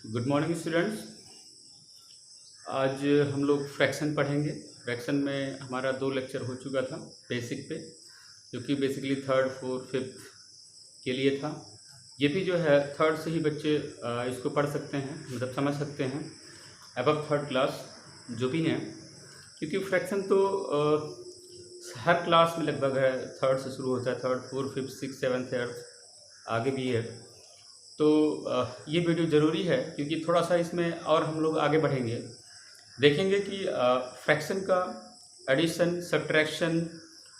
Good morning students. आज हम लोग फ्रैक्शन पढ़ेंगे। फ्रैक्शन में हमारा 2 लेक्चर हो चुका था बेसिक पे, जो कि बेसिकली थर्ड फोर्थ फिफ्थ के लिए था। ये भी जो है थर्ड से ही बच्चे इसको पढ़ सकते हैं, मतलब समझ सकते हैं, अबव थर्ड क्लास जो भी हैं, क्योंकि फ्रैक्शन तो हर क्लास में लगभग है। थर्ड से शुरू होता है, third fourth fifth six seventh eighth आगे भी है। तो ये वीडियो ज़रूरी है क्योंकि थोड़ा सा इसमें और हम लोग आगे बढ़ेंगे, देखेंगे कि फ्रैक्शन का एडिशन, सब्ट्रैक्शन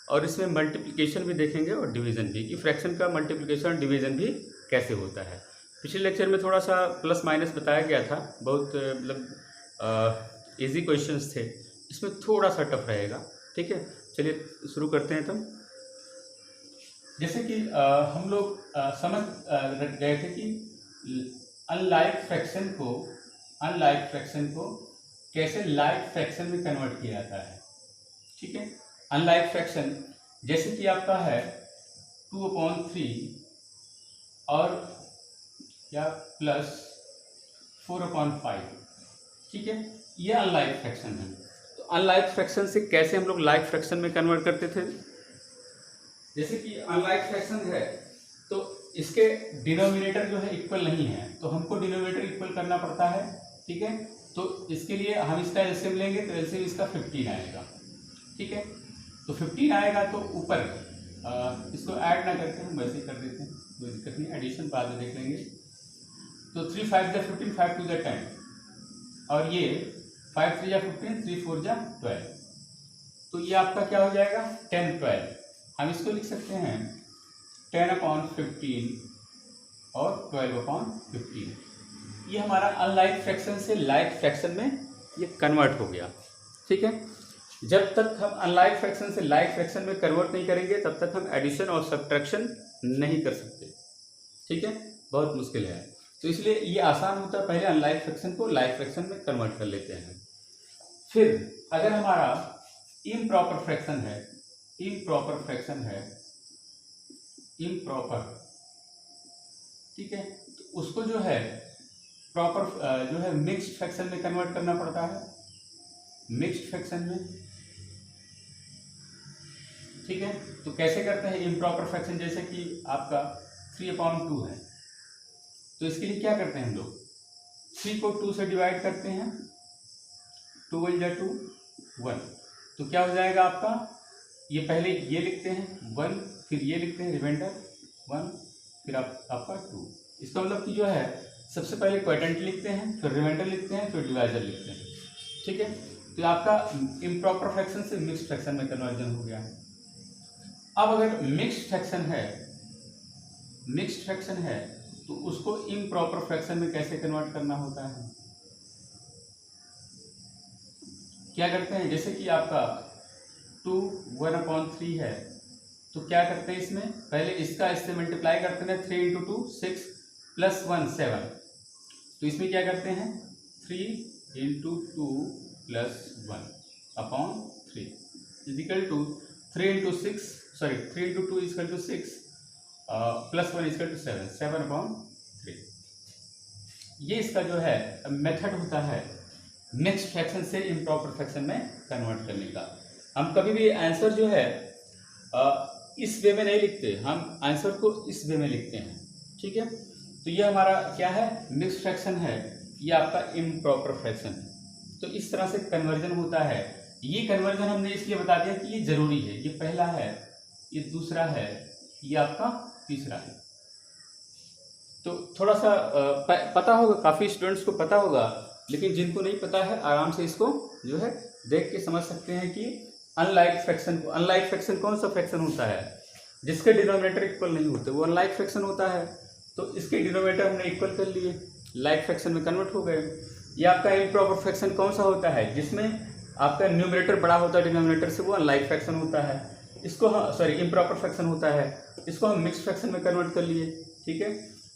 और इसमें मल्टीप्लिकेशन भी देखेंगे और डिवीज़न भी, कि फ्रैक्शन का मल्टीप्लिकेशन और डिवीज़न भी कैसे होता है। पिछले लेक्चर में थोड़ा सा प्लस माइनस बताया गया था, बहुत मतलब इजी क्वेश्चंस थे। इसमें थोड़ा सा टफ रहेगा, ठीक है। चलिए शुरू करते हैं तब। जैसे कि हम लोग समझ गए थे कि अनलाइक फ्रैक्शन को कैसे लाइक फ्रैक्शन में कन्वर्ट किया जाता है, ठीक है। अनलाइक फ्रैक्शन जैसे कि आपका है 2/3 और या प्लस 4/5, ठीक है। ये अनलाइक फ्रैक्शन है। तो अनलाइक फ्रैक्शन से कैसे हम लोग लाइक फ्रैक्शन में कन्वर्ट करते थे। जैसे कि अनलाइक फ्रैक्शन है तो इसके डिनोमिनेटर जो है इक्वल नहीं है, तो हमको डिनोमिनेटर इक्वल करना पड़ता है, ठीक है। तो इसके लिए हम इसका एलसीएम लेंगे, तो एलसीएम इसका 15 आएगा, ठीक है। तो 15 आएगा तो ऊपर इसको ऐड ना करके हम वैसे ही कर देते हैं, कोई दिक्कत नहीं, एडिशन बाद में देख लेंगे। तो 3 5 जा 15, 5 2 जा 10 और ये 5 3 जा 15, 3 4 जा 12। तो ये आपका क्या हो जाएगा 10 12। हम इसको लिख सकते हैं 10/15 और 12/15। ये हमारा अनलाइक फ्रैक्शन से लाइक फ्रैक्शन में ये कन्वर्ट हो गया, ठीक है। जब तक हम अनलाइक फ्रैक्शन से लाइक फ्रैक्शन में कन्वर्ट नहीं करेंगे तब तक हम एडिशन और सब्ट्रैक्शन नहीं कर सकते, ठीक है। बहुत मुश्किल है, तो इसलिए ये आसान होता है, पहले अनलाइक फ्रैक्शन को लाइक फ्रैक्शन में कन्वर्ट कर लेते हैं। फिर अगर हमारा इम्प्रॉपर फ्रैक्शन है, इम्प्रॉपर, ठीक है, तो उसको जो है प्रॉपर जो है मिक्स्ड फ्रैक्शन में कन्वर्ट करना पड़ता है, मिक्स्ड फ्रैक्शन में, ठीक है। तो कैसे करते हैं इम्प्रॉपर फ्रैक्शन, जैसे कि आपका 3/2 है, तो इसके लिए क्या करते हैं हम लोग 3 को 2 से डिवाइड करते हैं, 2 1 जा 2 1, तो क्या हो जाएगा आपका, ये पहले ये लिखते हैं 1, फिर ये लिखते हैं रिमाइंडर 1, फिर आपका 2। इसका मतलब कि जो है सबसे पहले क्वोटिएंट लिखते हैं, फिर रिमाइंडर लिखते हैं, फिर डिवाइजर लिखते हैं, ठीक है। तो आपका इम्प्रॉपर फ्रैक्शन से मिक्स्ड फ्रैक्शन में कन्वर्जन हो गया। अब अगर मिक्स्ड फ्रैक्शन है तो उसको इम्प्रॉपर फ्रैक्शन में कैसे कन्वर्ट करना होता है, क्या करते हैं, जैसे कि आपका 2 1/3 है, तो क्या करते हैं इसमें पहले इससे मल्टीप्लाई करते हैं, 3 × 2 6 + 1 7। तो इसमें क्या करते हैं 3 × 2 + 1/3 इक्वल टू 3 × 6 सॉरी 3 × 2 = 6 + 1 = 7 7/3। ये इसका जो है मेथड होता है मिक्स्ड फ्रैक्शन से इम्प्रॉपर फ्रैक्शन में कन्वर्ट करने का। हम कभी भी आंसर जो है इस वे में नहीं लिखते, हम आंसर को इस वे में लिखते हैं, ठीक है। तो ये हमारा क्या है मिक्स्ड फ्रैक्शन है, ये आपका इम्प्रॉपर फ्रैक्शन है। तो इस तरह से कन्वर्जन होता है। ये कन्वर्जन हमने इसलिए बता दिया कि ये जरूरी है, ये पहला है, ये दूसरा है, ये आपका तीसरा है। तो थोड़ा सा पता होगा, काफ़ी स्टूडेंट्स को पता होगा, लेकिन जिनको नहीं पता है आराम से इसको जो है देख के समझ सकते हैं कि अनलाइक फ्रैक्शन कौन सा फ्रैक्शन होता है जिसके डिनोमिनेटर इक्वल नहीं होते, वो अनलाइक फ्रैक्शन होता है। तो इसके डिनोमिनेटर हमने इक्वल कर लिए, लाइक फ्रैक्शन में कन्वर्ट हो गए। ये आपका इम्प्रॉपर फ्रैक्शन कौन सा होता है, जिसमें आपका न्यूमरेटर बड़ा होता है डिनोमिनेटर से, वो अनलाइक फ्रैक्शन होता है। इसको हम इम्प्रॉपर फ्रैक्शन होता है, इसको हम मिक्स्ड फ्रैक्शन में कन्वर्ट कर लिए, ठीक है।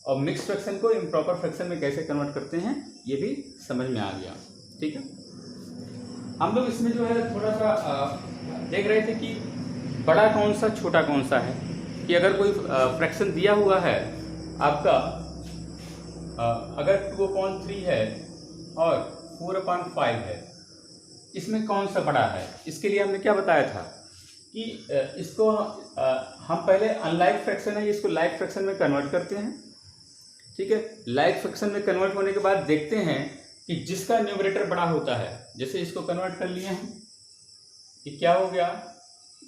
और मिक्स्ड फ्रैक्शन को इम्प्रॉपर फ्रैक्शन में कैसे कन्वर्ट करते हैं ये भी समझ में आ गया, ठीक है। हम लोग इसमें जो है थोड़ा सा देख रहे थे कि बड़ा कौन सा छोटा कौन सा है, कि अगर कोई फ्रैक्शन दिया हुआ है आपका अगर 2/3 है और 4/5 है, इसमें कौन सा बड़ा है? इसके लिए हमने क्या बताया था कि इसको हम पहले अनलाइक फ्रैक्शन है इसको लाइक फ्रैक्शन में कन्वर्ट करते हैं। ठीक है, लाइक फ्रैक्शन में कन्वर्ट होने के बाद देखते हैं कि जिसका न्यूमरेटर बड़ा होता है, जैसे इसको कन्वर्ट कर लिए हम, ये क्या हो गया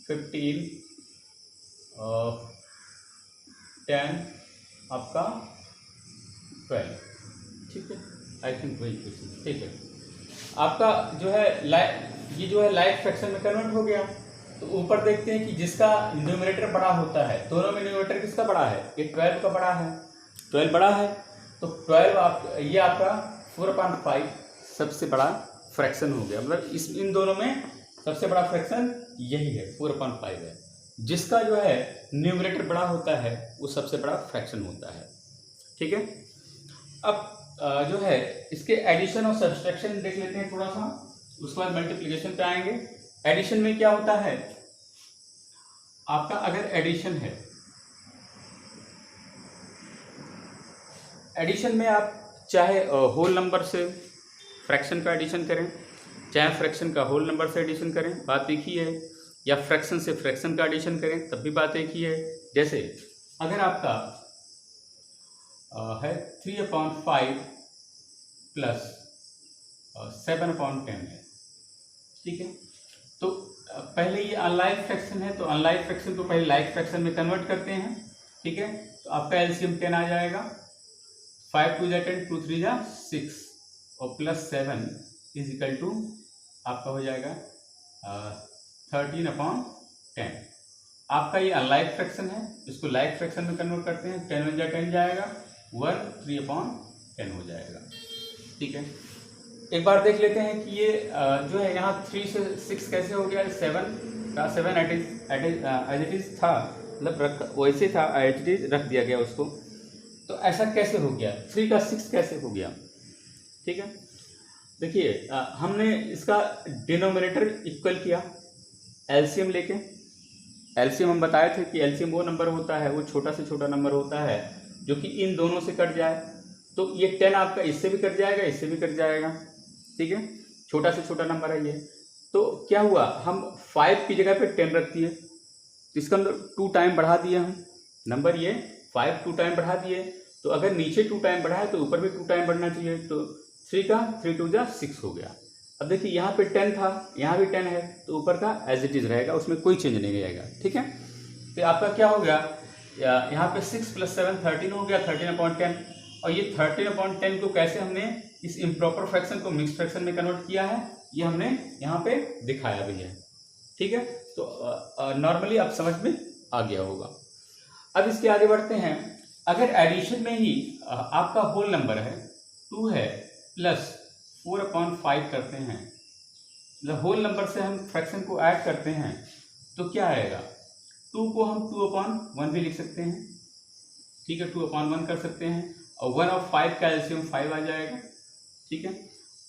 15 10 आपका 12। ठीक है, आई थिंक वही कुछ। ठीक है, आपका जो है ये जो है लाइक फ्रैक्शन में कन्वर्ट हो गया। तो ऊपर देखते हैं कि जिसका न्यूमरेटर बड़ा होता है, दोनों में न्यूमरेटर किसका बड़ा है? ये 12 का बड़ा है, 12 बड़ा है। तो 12 ये आपका 4/5 सबसे बड़ा फ्रैक्शन हो गया। मतलब इन दोनों में सबसे बड़ा फ्रैक्शन यही है, 4/5 है। जिसका जो है न्यूमरेटर बड़ा होता है वो सबसे बड़ा फ्रैक्शन होता है। ठीक है, अब जो है इसके एडिशन और सब्सट्रैक्शन देख लेते हैं थोड़ा सा, उसके बाद मल्टीप्लिकेशन पे आएंगे। एडिशन में क्या होता है आपका? अगर एडिशन है, एडिशन में आप चाहे होल नंबर से फ्रैक्शन का एडिशन करें, चाहे फ्रैक्शन का होल नंबर से एडिशन करें, बात एक ही है, या फ्रैक्शन से फ्रैक्शन का एडिशन करें तब भी बात एक ही है। जैसे अगर आपका है 3/5 प्लस 7/10 है। ठीक है, तो पहले ये अनलाइक फ्रैक्शन है, तो अनलाइक फ्रैक्शन को पहले लाइक फ्रैक्शन में कन्वर्ट करते हैं। ठीक है, तो आपका एलसीएम 10 आ जाएगा, 5 2 10, 2 3 6 और प्लस 7 इज इक्वल टू आपका हो जाएगा 13/10। आपका ये अनलाइक फ्रैक्शन है, इसको लाइक फ्रैक्शन में कन्वर्ट करते हैं, 10 1 10 जाएगा, 1 3/10 हो जाएगा। ठीक है, एक बार देख लेते हैं कि ये जो है यहाँ 3 से 6 कैसे हो गया? 7 एज इट इज था, मतलब वैसे था एज इट इज रख दिया गया उसको। तो ऐसा कैसे हो गया? 3 का 6 कैसे हो गया? ठीक है, देखिए हमने इसका डिनोमिनेटर इक्वल किया एलसीएम लेके। एलसीएम हम बताए थे कि एलसीएम वो नंबर होता है, वो छोटा से छोटा नंबर होता है जो कि इन दोनों से कट जाए। तो ये 10 आपका इससे भी कट जाएगा, इससे भी कट जाएगा। ठीक है, छोटा से छोटा नंबर है ये। तो क्या हुआ, हम 5 की जगह पे 10 रख दिए, तो इसका मतलब 2 टाइम बढ़ा दिए हम नंबर, ये 5 2 टाइम बढ़ा दिए। तो अगर नीचे 2 टाइम बढ़ा है तो ऊपर भी 2 टाइम बढ़ना चाहिए। तो 3 का 3 2 6 हो गया। अब देखिए यहाँ पे 10 था, यहाँ भी 10 है, तो ऊपर का एज इट इज रहेगा, उसमें कोई चेंज नहीं रहेगा। ठीक है, तो आपका क्या हो गया, यहाँ पे 6 + 7 13 हो गया, 13/10। और ये 13/10 को कैसे हमने इस इम्प्रॉपर फ्रैक्शन को मिक्स फ्रैक्शन में कन्वर्ट किया है, ये हमने यहाँ पे दिखाया भी है। ठीक है, तो नॉर्मली आप समझ में आ गया होगा। अब इसके आगे बढ़ते हैं। अगर एडिशन में ही आपका होल नंबर है 2 है प्लस 4/5 करते हैं, मतलब होल नंबर से हम फ्रैक्शन को ऐड करते हैं, तो क्या आएगा? 2 को हम 2/1 भी लिख सकते हैं। ठीक है, 2/1 कर सकते हैं, और 1 और 5 का एलसीएम 5 आ जाएगा। ठीक है,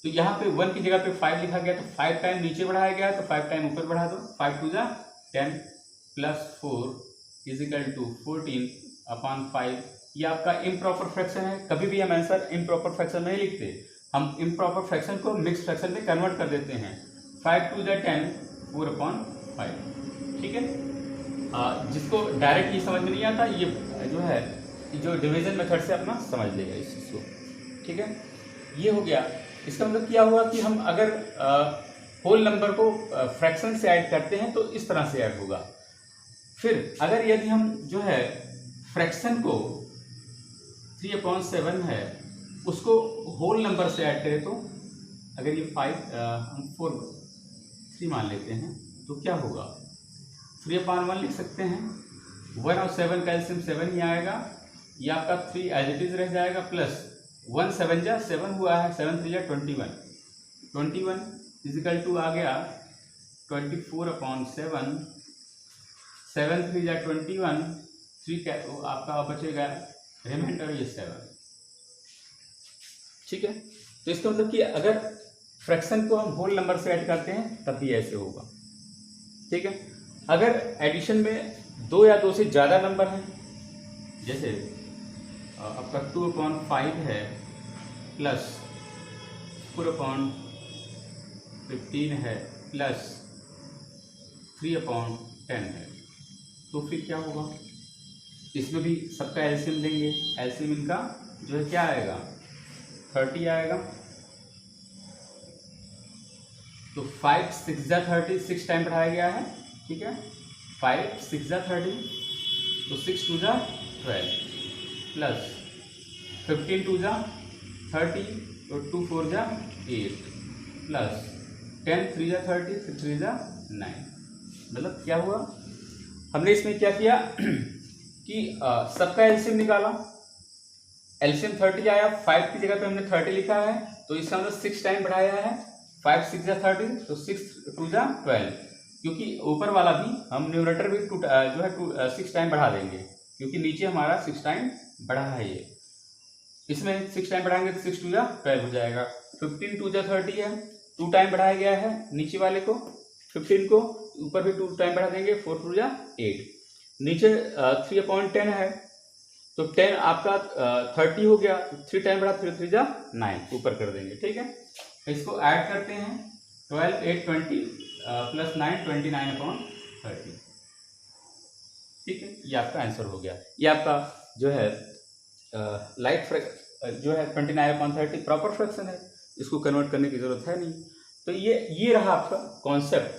तो यहाँ पे 1 की जगह पे 5 लिखा गया, तो 5 टाइम नीचे बढ़ाया गया, तो 5 टाइम ऊपर बढ़ा दो। 5 2 10 प्लस 4 इज इक्वल टू 14/5। ये आपका इम्प्रॉपर फ्रैक्शन है। कभी भी हम आंसर इम्प्रॉपर फ्रैक्शन नहीं लिखते, हम इम्प्रॉपर फ्रैक्शन को मिक्स फ्रैक्शन में कन्वर्ट कर देते हैं। 5 2 10 4/5। ठीक है, जिसको डायरेक्ट ये समझ में नहीं आता, ये जो है जो डिवीजन मेथड से अपना समझ लेगा इस चीज़ को। ठीक है, ये हो गया। इसका मतलब क्या हुआ कि हम अगर होल नंबर को फ्रैक्शन से ऐड करते हैं तो इस तरह से ऐड होगा। फिर अगर यदि हम जो है फ्रैक्शन को 3/7 है उसको होल नंबर से ऐड करें, तो अगर ये 3 मान लेते हैं तो क्या होगा? 3/1 लिख सकते हैं। 1 और 7 का एलसीएम 7 ही आएगा, ये आपका 3 एज इट इज रह जाएगा, प्लस 1 7 7 हुआ है, 7 3 21 21 इजिकल टू आ गया 24/7। 7 3 21, 3 आपका बचेगा रिमाइंडर ये 7। ठीक है, तो इसका मतलब कि अगर फ्रैक्शन को हम होल नंबर से ऐड करते हैं तब भी ऐसे होगा। ठीक है, अगर एडिशन में 2 या 2 से ज़्यादा नंबर हैं, जैसे आपका 2/5 है प्लस 4/15 है प्लस 3/10 है। तो फिर क्या होगा, इसमें भी सबका एलसीएम लेंगे। एलसीएम इनका जो है क्या आएगा, 30 आएगा। तो 5 6 जा 30, 6 टाइम बढ़ाया गया है, ठीक है। 5 6 जा 30, तो 6 2 जा 12 प्लस 15 2 जा 30, तो 2 4 जा 8 प्लस 10 3 जा 30, 3 जा 9। मतलब क्या हुआ, हमने इसमें क्या किया कि सबका एलसीएम निकाला। एलसीएम 30 आया, 5 की जगह पे हमने 30 लिखा है, तो इसका मतलब 6 टाइम बढ़ाया है। 5 6 जा 30, तो 6 2 जा 12, क्योंकि ऊपर वाला भी हम न्यूमरेटर भी जो है 6 टाइम बढ़ा देंगे, क्योंकि नीचे हमारा 6 टाइम बढ़ा है। ये इसमें 6 टाइम बढ़ाएंगे तो 6 2 जा 12 हो जाएगा। 15 2 जा 30 है, 2 टाइम बढ़ाया गया है नीचे वाले को, 15 को ऊपर भी 2 टाइम बढ़ा देंगे, 4 2 जा 8। नीचे 3/10 है, तो 10 आपका 30 हो गया, 3 टाइम बढ़ा 3 3 जा 9, ऊपर कर देंगे, ठीक है। इसको ऐड करते हैं, 12 8 20 प्लस 9 29/30, ठीक है। ये आपका आंसर हो गया। ये आपका जो है जो है 29/30 प्रॉपर फ्रैक्शन है, इसको कन्वर्ट करने की जरूरत है नहीं। तो ये रहा आपका कॉन्सेप्ट।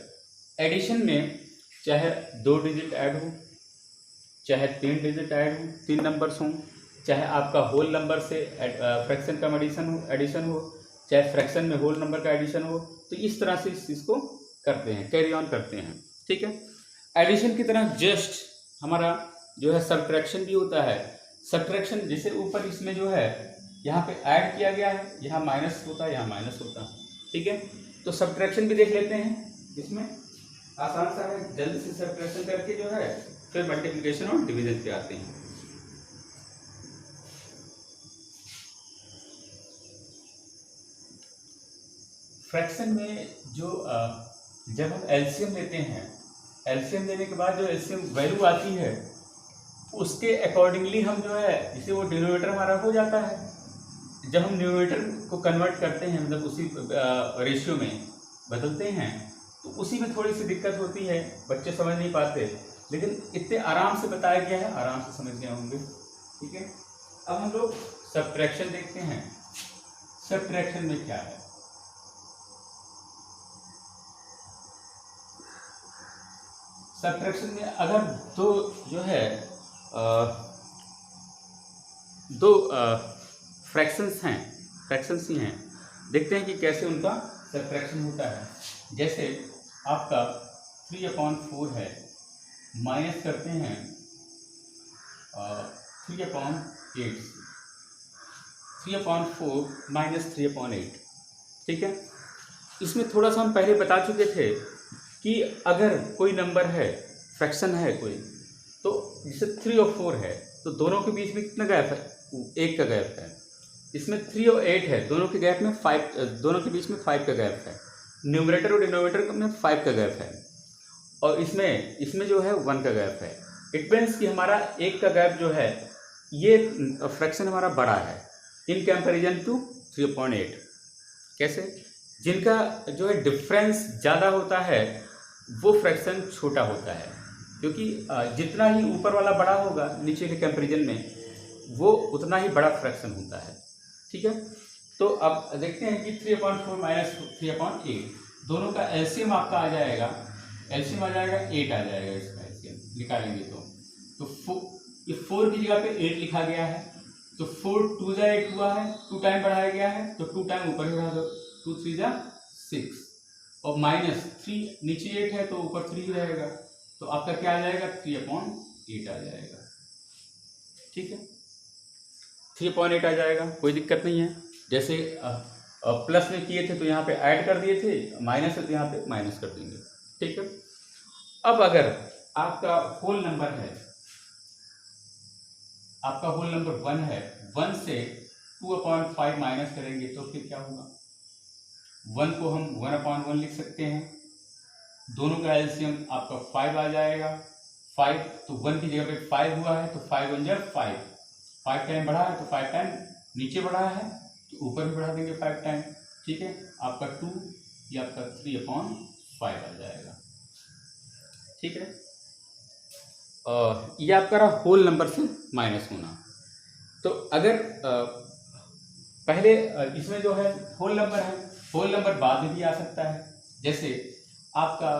एडिशन में चाहे 2 डिजिट ऐड हो, चाहे 3 डिजिट ऐड हो, 3 नंबर्स हों, चाहे आपका होल नंबर से फ्रैक्शन का एडिशन हो, चाहे फ्रैक्शन में होल नंबर का एडिशन हो, तो इस तरह से इस चीज़ को करते हैं, कैरी ऑन करते हैं, ठीक है। एडिशन की तरह जस्ट हमारा जो है सब्ट्रैक्शन भी होता है। सब्ट्रैक्शन जैसे ऊपर इसमें जो है यहाँ पे ऐड किया गया है, यहाँ माइनस होता है, यहाँ माइनस होता है, ठीक है। तो सब्ट्रैक्शन भी देख लेते हैं, इसमें आसान सा है, जल्द से सब्ट्रैक्शन करके जो है फिर मल्टीप्लिकेशन और डिवीजन पे आते हैं। फ्रैक्शन में जो जब हम एलसीएम लेते हैं, एलसीएम लेने के बाद जो एलसीएम वैल्यू आती है उसके अकॉर्डिंगली हम जो है, जैसे वो डिनोमिनेटर हमारा हो जाता है, जब हम न्यूमरेटर को कन्वर्ट करते हैं, मतलब उसी रेशियो में बदलते हैं, तो उसी में थोड़ी सी दिक्कत होती है, बच्चे समझ नहीं पाते, लेकिन इतने आराम से बताया गया है, आराम से समझ गए होंगे, ठीक है। अब हम लोग सब्ट्रैक्शन देखते हैं। सब्ट्रैक्शन में क्या है, सब्ट्रैक्शन में अगर दो जो है दो फ्रैक्शंस ही हैं, देखते हैं कि कैसे उनका सब्ट्रैक्शन होता है। जैसे आपका 3/4 है, माइनस करते हैं 3/8, 3/4 माइनस 3/8, ठीक है। इसमें थोड़ा सा हम पहले बता चुके थे कि अगर कोई नंबर है, फ्रैक्शन है कोई, तो जैसे 3 और 4 है, तो दोनों के बीच में कितना गैप है, 1 का गैप है। इसमें 3 और 8 है, दोनों के गैप में 5, दोनों के बीच में 5 का गैप है। न्यूमरेटर और डिनोमिनेटर में 5 का गैप है, और इसमें जो है 1 का गैप है। इट मीन्स कि हमारा 1 का गैप जो है, ये फ्रैक्शन हमारा बड़ा है इन कंपैरिजन टू 3/8। कैसे, जिनका जो है डिफरेंस ज़्यादा होता है वो फ्रैक्शन छोटा होता है, क्योंकि जितना ही ऊपर वाला बड़ा होगा नीचे के कंपैरिजन में, वो उतना ही बड़ा फ्रैक्शन होता है, ठीक है। तो अब देखते हैं कि 3/4 माइनस 3/8, दोनों का एलसीएम आपका आ जाएगा, एलसीएम आ जाएगा 8 आ जाएगा, इसका एलसीएम निकालेंगे तो ये 4 की जगह पे 8 लिखा गया है, तो 4 2 जा 8 हुआ है, 2 टाइम बढ़ाया गया है, तो 2 टाइम ऊपर ही बढ़ा दो, 2 3 जा 6, और माइनस 3 नीचे 8 है तो ऊपर 3 ही रहेगा, तो आपका क्या आ जाएगा, 3/8 आ जाएगा, ठीक है। 3/8 आ जाएगा, कोई दिक्कत नहीं है। जैसे प्लस में किए थे तो यहाँ पे ऐड कर दिए थे, माइनस है तो यहाँ पे माइनस कर देंगे, ठीक है। अब अगर आपका होल नंबर है, आपका होल नंबर 1 है, 1 से 2/5 माइनस करेंगे तो फिर क्या होगा, 1 को हम 1/1 लिख सकते हैं, दोनों का एलसीएम आपका 5 आ जाएगा, 5 तो 1 की जगह पे 5 हुआ है, तो 5 1 जा 5 टाइम बढ़ा है, तो 5 टाइम नीचे बढ़ा है, तो ऊपर भी बढ़ा देंगे 5 टाइम, ठीक है। आपका 2 ये आपका 3/5 आ जाएगा, ठीक है। ये आपका रहा होल नंबर से माइनस होना। तो अगर पहले इसमें जो है होल नंबर है, होल नंबर बाद में भी आ सकता है। जैसे आपका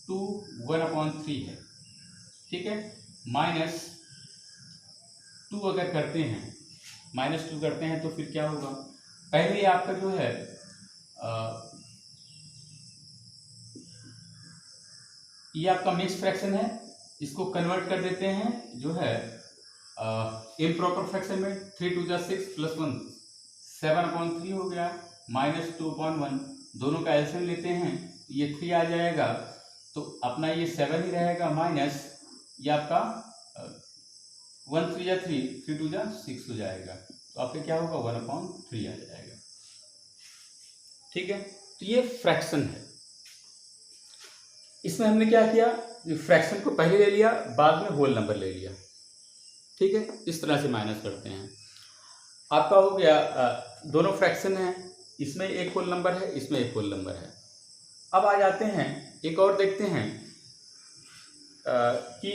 2 1/3 है, ठीक है। -2 अगर करते हैं, -2 करते हैं तो फिर क्या होगा, पहले आपका जो है ये आपका मिक्स फ्रैक्शन है, इसको कन्वर्ट कर देते हैं जो है इम्प्रॉपर फ्रैक्शन में। 3 2 6 + 1 7/3 हो गया, -2/1 दोनों का एलसीएम लेते हैं, ये 3 आ जाएगा, तो अपना ये 7 ही रहेगा, माइनस ये आपका 1 3 3 3 2 6 हो जाएगा, तो आपका क्या होगा 1/3 आ जाएगा, ठीक है। तो ये फ्रैक्शन है। इसमें हमने क्या किया, फ्रैक्शन को पहले ले लिया, बाद में होल नंबर ले लिया, ठीक है। इस तरह से माइनस करते हैं। आपका हो गया दोनों फ्रैक्शन है, इसमें एक होल नंबर है, इसमें एक होल नंबर है। अब आ जाते हैं एक और देखते हैं कि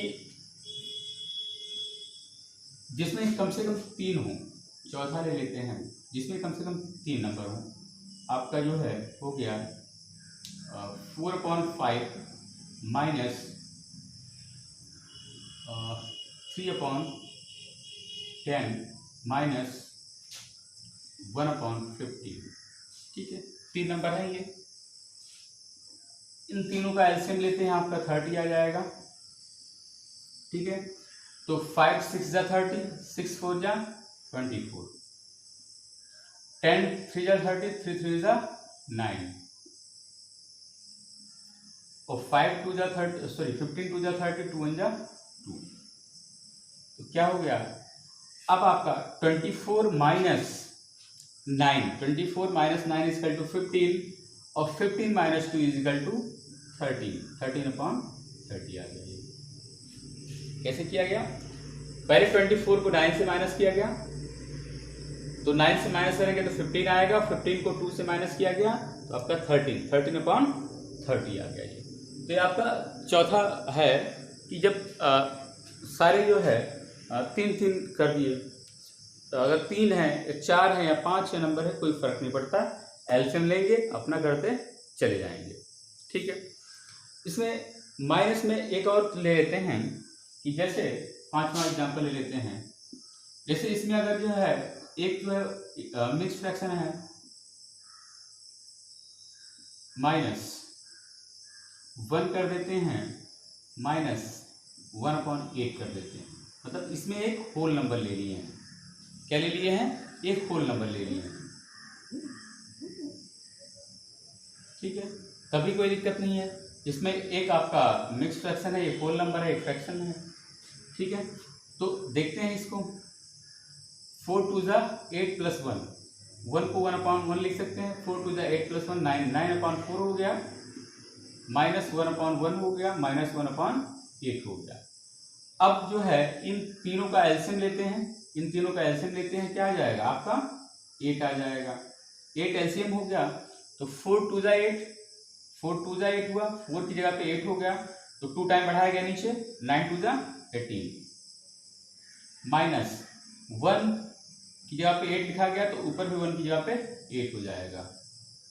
जिसमें कम से कम 3 हो, चौथा ले लेते हैं जिसमें कम से कम 3 नंबर हो। आपका जो है हो गया 4/5 माइनस 3/10 माइनस 1/50, ठीक है। 3 नंबर है ये, इन तीनों का एलसीएम लेते हैं, आपका 30 आ जाएगा, ठीक है। तो 5 6 30, 6 4 24, 10 3 30, 3 3 9, और 5 2 30, सॉरी 15 2 30, 2 1 2। तो क्या हो गया, अब आपका 24 minus 9, 24 minus 9 is equal to 15, और 15 माइनस 2 इज इक्वल टू 13, 13/30 आ गया। कैसे किया गया, पहले 24 को 9 से माइनस किया गया, तो 9 से माइनस करेंगे तो 15 आएगा, 15 को 2 से माइनस किया गया तो आपका 13/30 आ गया ये। तो ये आपका चौथा है कि जब सारे जो है 3 कर दिए, तो अगर 3 है 4 है या 5 है नंबर है, कोई फर्क नहीं पड़ता, एलसीएम लेंगे अपना करते चले जाएंगे, ठीक है। इसमें माइनस में एक और ले लेते हैं कि जैसे 5वां एग्जाम्पल ले लेते हैं। जैसे इसमें अगर जो है एक जो है मिक्स फ्रैक्शन है, -1 कर देते हैं, -1/8 कर देते हैं, मतलब इसमें एक होल नंबर ले लिए हैं। क्या ले लिए हैं, एक होल नंबर ले लिए हैं, ठीक है। तभी कोई दिक्कत नहीं है, इसमें एक आपका मिक्स फ्रैक्शन है, एक होल नंबर है, एक फ्रैक्शन है, ठीक है। तो देखते हैं इसको, 4 2 8 + 1, 1 को 1/1 लिख सकते हैं, 4 2 8 + 1 9, 9/4 हो गया, -1/1 हो गया, -1/8 हो गया। अब जो है इन तीनों का एलसीएम लेते हैं, इन तीनों का एलसीएम लेते हैं, क्या आ जाएगा आपका 8 आ जाएगा, 8 एलसीएम हो गया, तो 4 2 8, 4 2 8 हुआ, 4 की जगह पे 8 हो गया, तो 2 टाइम बढ़ाया गया नीचे, 9 2 18, माइनस 1 की जगह पे 8 लिखा गया, तो ऊपर भी 1 की जगह पे 8 हो जाएगा,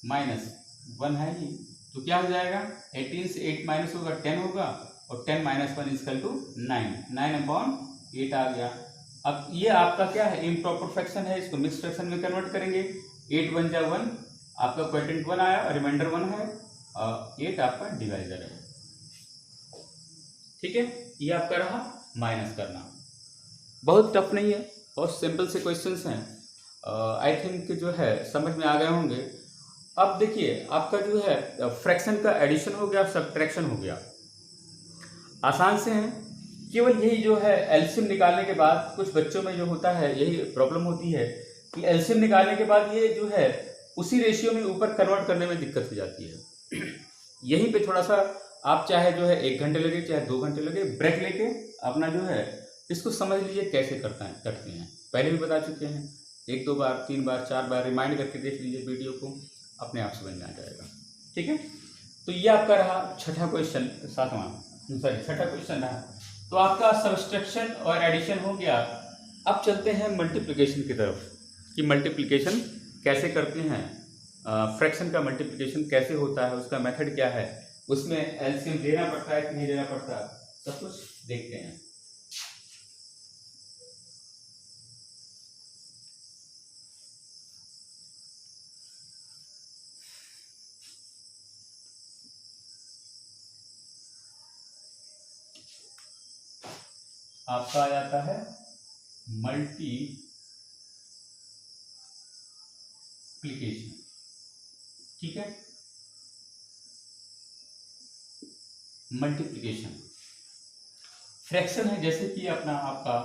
-1 है ही, तो क्या हो जाएगा 18 से 8 माइनस होगा 10 होगा, और 10 - 1 = 9, 9/8 आ गया। अब ये आपका क्या है, इम्प्रॉपर फ्रैक्शन है, इसको मिक्स फ्रैक्शन में कन्वर्ट करेंगे, 8 1 1, आपका क्वोटिएंट 1 आया और रिमाइंडर 1 है, 8 आपका डिवाइजर है, ठीक है। ये आपका रहा माइनस करना, बहुत टफ नहीं है, बहुत सिंपल से क्वेश्चंस हैं, आई थिंक जो है समझ में आ गए होंगे। अब देखिए आपका जो है फ्रैक्शन का एडिशन हो गया, सब्ट्रैक्शन हो गया, आसान से हैं। केवल यही जो है एलसीएम निकालने के बाद कुछ बच्चों में जो होता है यही प्रॉब्लम होती है कि एलसीएम निकालने के बाद ये जो है उसी रेशियो में ऊपर कन्वर्ट करने में दिक्कत हो जाती है। यहीं पे थोड़ा सा आप चाहे जो है 1 घंटे लगे चाहे 2 घंटे लगे, ब्रेक लेके अपना जो है इसको समझ लीजिए कैसे करते हैं। पहले भी बता चुके हैं 1 2 बार 3 बार 4 बार रिमाइंड करके देख लीजिए वीडियो को, अपने आप समझ में आ जाएगा। ठीक है, तो ये आपका रहा छठा क्वेश्चन, छठा क्वेश्चन रहा। तो आपका सब्सट्रैक्शन और एडिशन हो गया। अब चलते हैं मल्टीप्लिकेशन की तरफ कि मल्टीप्लिकेशन कैसे करते हैं, फ्रैक्शन का मल्टीप्लिकेशन कैसे होता है, उसका मेथड क्या है, उसमें एलसीएम लेना पड़ता है कि नहीं लेना पड़ता, सब कुछ देखते हैं। आपका आ जाता है मल्टीप्लिकेशन। ठीक है, मल्टीप्लिकेशन फ्रैक्शन है, जैसे कि अपना आपका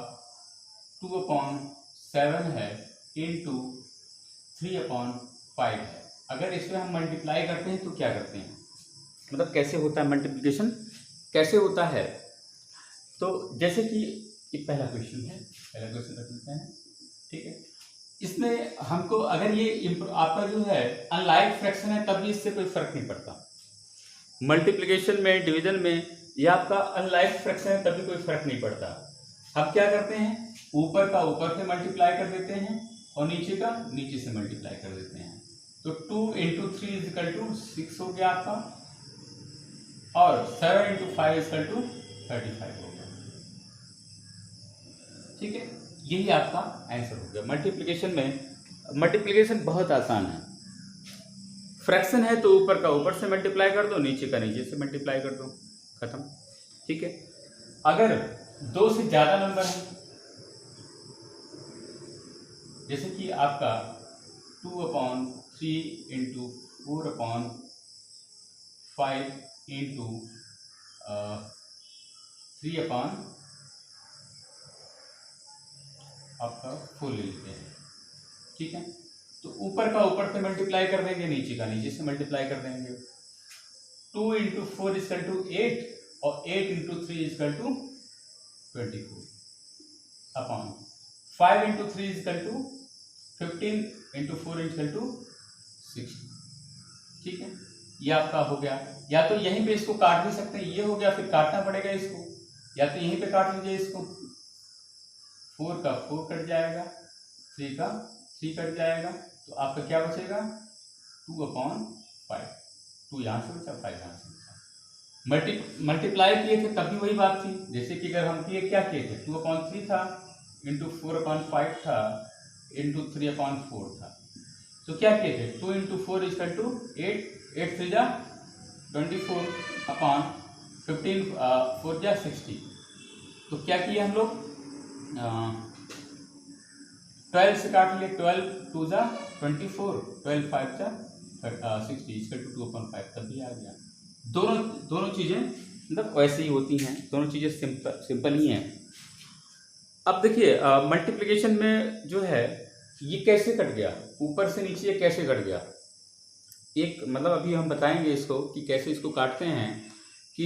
2/7 है इंटू 3/5 है। अगर इसमें हम मल्टीप्लाई करते हैं तो क्या करते हैं, मतलब कैसे होता है मल्टीप्लिकेशन, कैसे होता है। तो जैसे कि ये पहला क्वेश्चन है, पहला क्वेश्चन रख लेते हैं। ठीक है, इसमें हमको अगर ये आपका जो है अनलाइक फ्रैक्शन है तब भी इससे कोई फर्क नहीं पड़ता। मल्टीप्लिकेशन में, डिवीजन में ये आपका अनलाइक फ्रैक्शन है तभी कोई फर्क नहीं पड़ता। हम क्या करते हैं, ऊपर का ऊपर से मल्टीप्लाई कर देते हैं और नीचे का नीचे से मल्टीप्लाई कर देते हैं। तो 2 × 3 = 6 हो गया आपका, और 7 × 5 = 35 हो गया। ठीक है, यही आपका आंसर हो गया। मल्टीप्लिकेशन में, मल्टीप्लिकेशन बहुत आसान है। फ्रैक्शन है तो ऊपर का ऊपर से मल्टीप्लाई कर दो, नीचे का नीचे से मल्टीप्लाई कर दो, खत्म। ठीक है, अगर 2 से ज़्यादा नंबर है, जैसे कि आपका 2/3 × 4/5 × 3 आपका 4 ले लेते हैं। ठीक है, तो ऊपर का ऊपर से मल्टीप्लाई कर देंगे, नीचे का नीचे से मल्टीप्लाई कर देंगे। 2 × 4 = 8 और 8 × 3 = 24 अपॉन 5 × 3 = 15 × 4 = 60। ठीक है, ये आपका हो गया। या तो यहीं पे इसको काट भी सकते हैं, ये हो गया, फिर काटना पड़ेगा इसको, या तो यहीं पे काट लीजिए इसको। 4 का 4 कट जाएगा, 3 का 3 कट जाएगा, तो आपका क्या बचेगा 2/5। 2 यहाँ से बचा, 5 यहाँ से बचा। मल्टीप्लाई किए थे तब भी वही बात थी, जैसे कि अगर हम क्या किए थे, 2/3 था इंटू 4/5 था इंटू 3/4 था। तो क्या किए थे, 2 × 4 = 8, 8 3 जा 24 अपॉन 15 4 जा 60। तो क्या किए हम लोग, 12 से काट लिए, 12 2 जा 24, 12 5 जा 60 = 2/5, तब भी आ गया। दोनों चीज़ें मतलब वैसे ही होती हैं, दोनों चीज़ें सिंपल ही हैं। अब देखिए मल्टीप्लिकेशन में जो है ये कैसे कट गया, ऊपर से नीचे कैसे कट गया, एक मतलब अभी हम बताएंगे इसको कि कैसे इसको काटते हैं, कि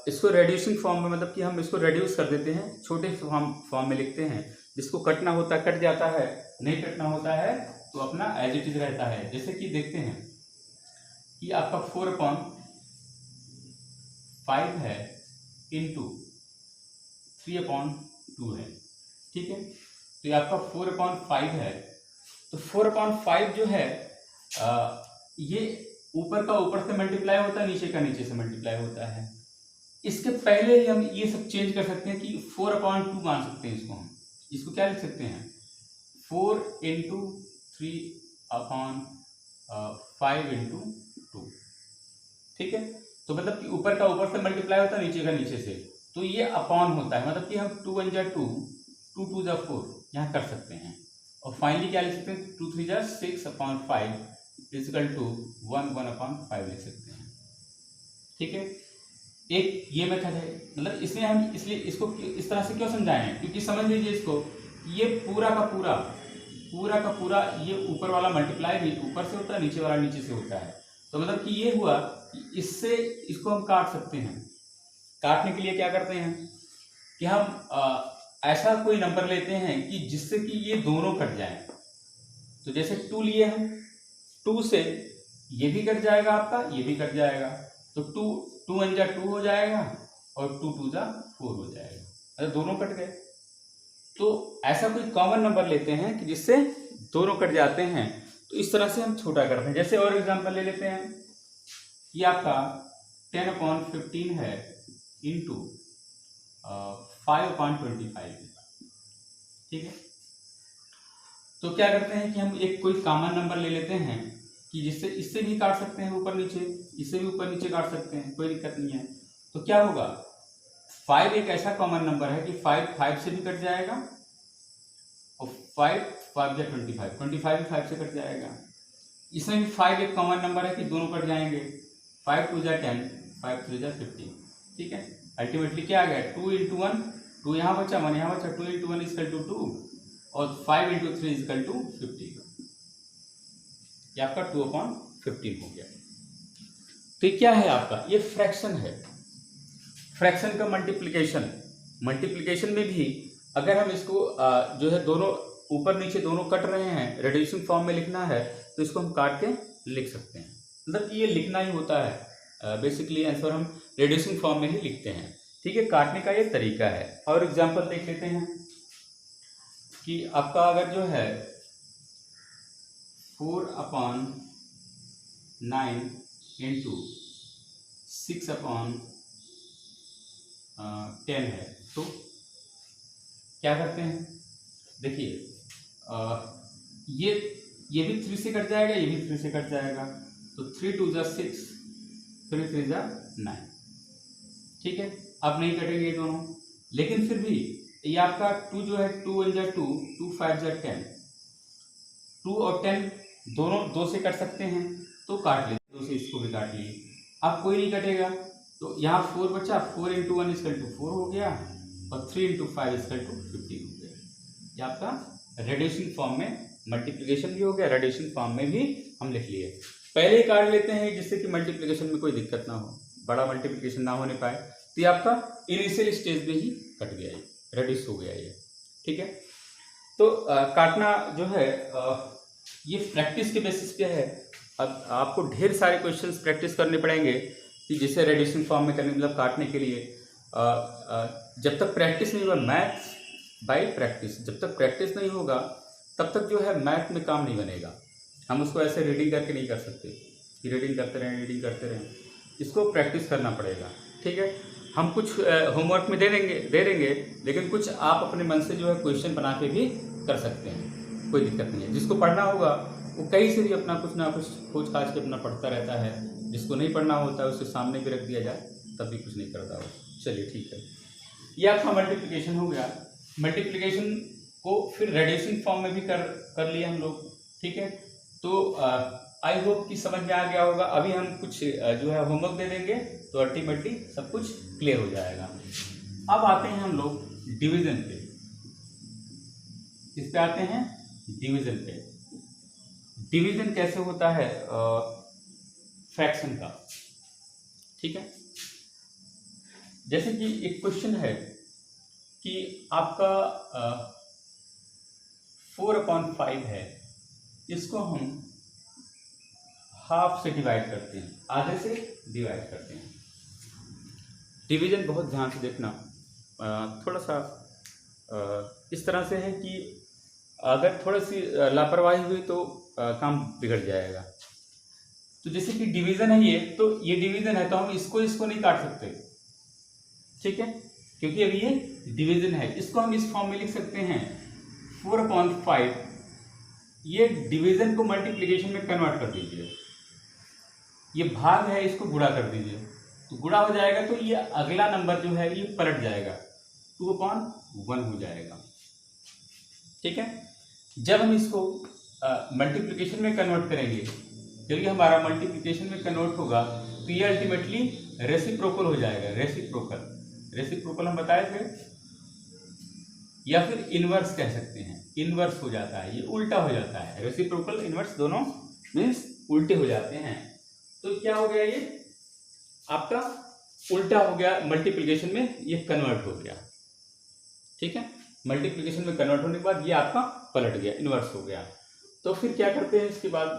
इसको रेड्यूसिंग फॉर्म में, मतलब कि हम इसको रेड्यूस कर देते हैं, छोटे फॉर्म में लिखते हैं। जिसको कटना होता है कट जाता है, नहीं कटना होता है तो अपना एज इट इज रहता है। जैसे कि देखते हैं कि आपका 4/5 है इंटू 3/2 है। ठीक है, तो ये आपका 4/5 है। तो 4/5 जो है ये ऊपर का ऊपर से मल्टीप्लाई होता है, नीचे का नीचे से मल्टीप्लाई होता है। इसके पहले ही हम ये सब चेंज कर सकते हैं कि 4/2 मान सकते हैं इसको। हम इसको क्या लिख सकते हैं, 4 × 3/5 × 2। ठीक है, तो मतलब कि ऊपर का ऊपर से मल्टीप्लाई होता है, नीचे का नीचे से, तो ये अपॉन होता है, मतलब कि हम 2 1 जा 2, 2 2 जा 4 यहाँ कर सकते हैं। और फाइनली क्या लिख सकते हैं, 2 3 जा 6/5 = 1 1/5 लिख सकते हैं। ठीक है, एक ये मेथड है। मतलब इसमें हम इसलिए इसको इस तरह से क्यों समझाए हैं, क्योंकि समझ लीजिए इसको, ये पूरा का पूरा ये ऊपर वाला मल्टीप्लाई भी ऊपर से होता है, नीचे वाला नीचे से होता है। तो मतलब कि ये हुआ कि इससे इसको हम काट सकते हैं। काटने के लिए क्या करते हैं कि हम ऐसा कोई नंबर लेते हैं कि जिससे कि ये दोनों कट जाएं। तो जैसे 2 लिए हम, 2 से ये भी कट जाएगा आपका, ये भी कट जाएगा, तो 2 1 जा 2 हो जाएगा और 2 2 जा 4 हो जाएगा, अरे दोनों कट गए। तो ऐसा कोई कॉमन नंबर लेते हैं कि जिससे दोनों कट जाते हैं, तो इस तरह से हम छोटा करते हैं। जैसे और एग्जांपल ले लेते हैं कि आपका 10/15 है इंटू 5/25, ठीक है। तो क्या करते हैं कि हम एक कोई कॉमन नंबर ले लेते हैं कि जिससे इससे भी काट सकते हैं ऊपर नीचे, इससे भी ऊपर नीचे काट सकते हैं, कोई दिक्कत नहीं है। तो क्या होगा, 5 एक ऐसा कॉमन नंबर है कि 5 से भी कट जाएगा और 5 5 जा 25 भी 5 से कट जाएगा। इसमें भी 5 एक कॉमन नंबर है कि दोनों कट जाएंगे, 5 2 जा 10, 5 3 जा 15, ठीक है। अल्टीमेटली क्या आ गया, 2 × 1, 2 यहाँ बचा 1 यहाँ बचा, 2 × 1 = 2 और 5 × 3 = 15, ये आपका 2/15 हो गया। तो ये क्या है आपका, ये फ्रैक्शन है। फ्रैक्शन का मल्टीप्लिकेशन में भी अगर हम इसको जो है दोनों ऊपर नीचे दोनों कट रहे हैं, रिड्यूसिंग फॉर्म में लिखना है, तो इसको हम काट के लिख सकते हैं। मतलब ये लिखना ही होता है, बेसिकली आंसर हम रिड्यूसिंग फॉर्म में ही लिखते हैं, ठीक है। काटने का ये तरीका है। और एग्जांपल देख लेते हैं कि आपका अगर जो है 4/9 × 6/10 है, तो क्या करते हैं, देखिए ये भी 3 से कट जाएगा, ये भी 3 से कट जाएगा, तो 3 2 जा 6, 3 3 जा 9, ठीक है। अब नहीं कटेंगे ये दोनों, लेकिन फिर भी ये आपका 2 जो है 2 1 जा 2, 2 5 जा 10, 2 और 10 दोनों 2 से कट सकते हैं, तो काट लेते, 2 से इसको भी काट लिए। अब कोई नहीं कटेगा, तो यहाँ 4 बचा, 4 × 1 = 4 हो गया और 3 × 5 = 15 हो गया। ये आपका रिड्यूसिंग फॉर्म में मल्टीप्लिकेशन भी हो गया, रिड्यूसिंग फॉर्म में भी हम लिख लिए। पहले ही काट लेते हैं जिससे कि मल्टीप्लिकेशन में कोई दिक्कत ना हो, बड़ा मल्टीप्लिकेशन ना होने पाए। तो ये आपका इनिशियल स्टेज में ही कट गया, ये रिड्यूस हो गया ये, ठीक है। तो काटना जो है ये प्रैक्टिस के बेसिस पे है। अब आपको ढेर सारे क्वेश्चंस प्रैक्टिस करने पड़ेंगे कि जिसे रिड्यूसिंग फॉर्म में करने, मतलब काटने के लिए जब तक प्रैक्टिस नहीं होगा, मैथ्स बाय प्रैक्टिस, जब तक प्रैक्टिस नहीं होगा तब तक जो है मैथ में काम नहीं बनेगा। हम उसको ऐसे रीडिंग करके नहीं कर सकते कि रीडिंग करते रहें, इसको प्रैक्टिस करना पड़ेगा, ठीक है। हम कुछ होमवर्क में दे देंगे, लेकिन कुछ आप अपने मन से जो है क्वेश्चन बना के भी कर सकते हैं, कोई दिक्कत नहीं है। जिसको पढ़ना होगा वो कहीं से भी अपना कुछ ना कुछ खोज खाज के अपना पढ़ता रहता है, जिसको नहीं पढ़ना होता है उसे सामने भी रख दिया जाए तब भी कुछ नहीं करता हो। चलिए ठीक है, ये आपका मल्टीप्लिकेशन हो गया। मल्टीप्लिकेशन को फिर रिड्यूसिंग फॉर्म में भी कर लिए हम लोग, ठीक है। तो आई होप कि समझ में आ गया होगा। अभी हम कुछ जो है होमवर्क दे देंगे तो अल्टीमेटली सब कुछ क्लियर हो जाएगा। अब आते हैं हम लोग डिवीजन पे, इस पे आते हैं डिवीजन पे। डिवीजन कैसे होता है फ्रैक्शन का, ठीक है। जैसे कि एक क्वेश्चन है कि आपका 4/5 है, इसको हम हाफ से डिवाइड करते हैं, आधे से डिवाइड करते हैं। डिवीजन बहुत ध्यान से देखना, थोड़ा सा इस तरह से है कि अगर थोड़ी सी लापरवाही हुई तो काम बिगड़ जाएगा। तो जैसे कि डिवीजन है ये, तो ये डिवीजन है तो हम इसको नहीं काट सकते, ठीक है, क्योंकि अभी ये डिवीजन है। इसको हम इस फॉर्म में लिख सकते हैं 4/5, ये डिवीजन को मल्टीप्लिकेशन में कन्वर्ट कर दीजिए, ये भाग है इसको गुणा कर दीजिए, तो गुणा हो जाएगा तो ये अगला नंबर जो है ये पलट जाएगा, 2/1 हो जाएगा, ठीक है। जब हम इसको मल्टीप्लिकेशन में कन्वर्ट करेंगे, क्योंकि हमारा मल्टीप्लिकेशन में कन्वर्ट होगा तो ये अल्टीमेटली रेसिप्रोकल हो जाएगा। रेसिप्रोकल हम बताए थे, या फिर इनवर्स कह सकते हैं, इनवर्स हो जाता है, ये उल्टा हो जाता है। रेसिप्रोकल इनवर्स दोनों मीन्स उल्टे हो जाते हैं। तो क्या हो गया, ये आपका उल्टा हो गया, मल्टीप्लिकेशन में ये कन्वर्ट हो गया, ठीक है। मल्टीप्लिकेशन में कन्वर्ट होने के बाद ये आपका पलट गया, इनवर्स हो गया। तो फिर क्या करते हैं इसके बाद,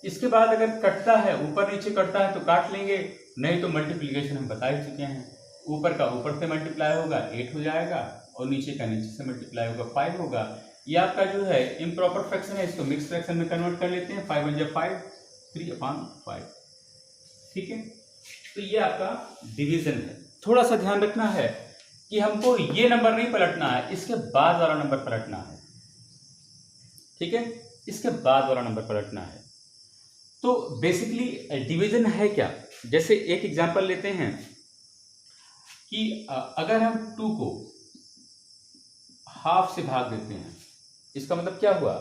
इसके बाद अगर कटता है, ऊपर नीचे कटता है तो काट लेंगे, नहीं तो मल्टीप्लिकेशन हम बता ही चुके हैं, ऊपर का ऊपर से मल्टीप्लाई होगा 8 हो जाएगा, और नीचे का नीचे से मल्टीप्लाई होगा 5 होगा। ये आपका जो है इम्प्रॉपर फ्रैक्शन है, इसको मिक्स फ्रैक्शन में कन्वर्ट कर लेते हैं, 5 × 5 3/5, ठीक है। तो ये आपका डिवीजन है। थोड़ा सा ध्यान रखना है कि हमको ये नंबर नहीं पलटना है, इसके बाद वाला नंबर पलटना है, ठीक है, इसके बाद वाला नंबर पलटना है। तो बेसिकली डिवीजन है क्या, जैसे एक एग्जांपल लेते हैं कि अगर हम 2 को हाफ से भाग देते हैं, इसका मतलब क्या हुआ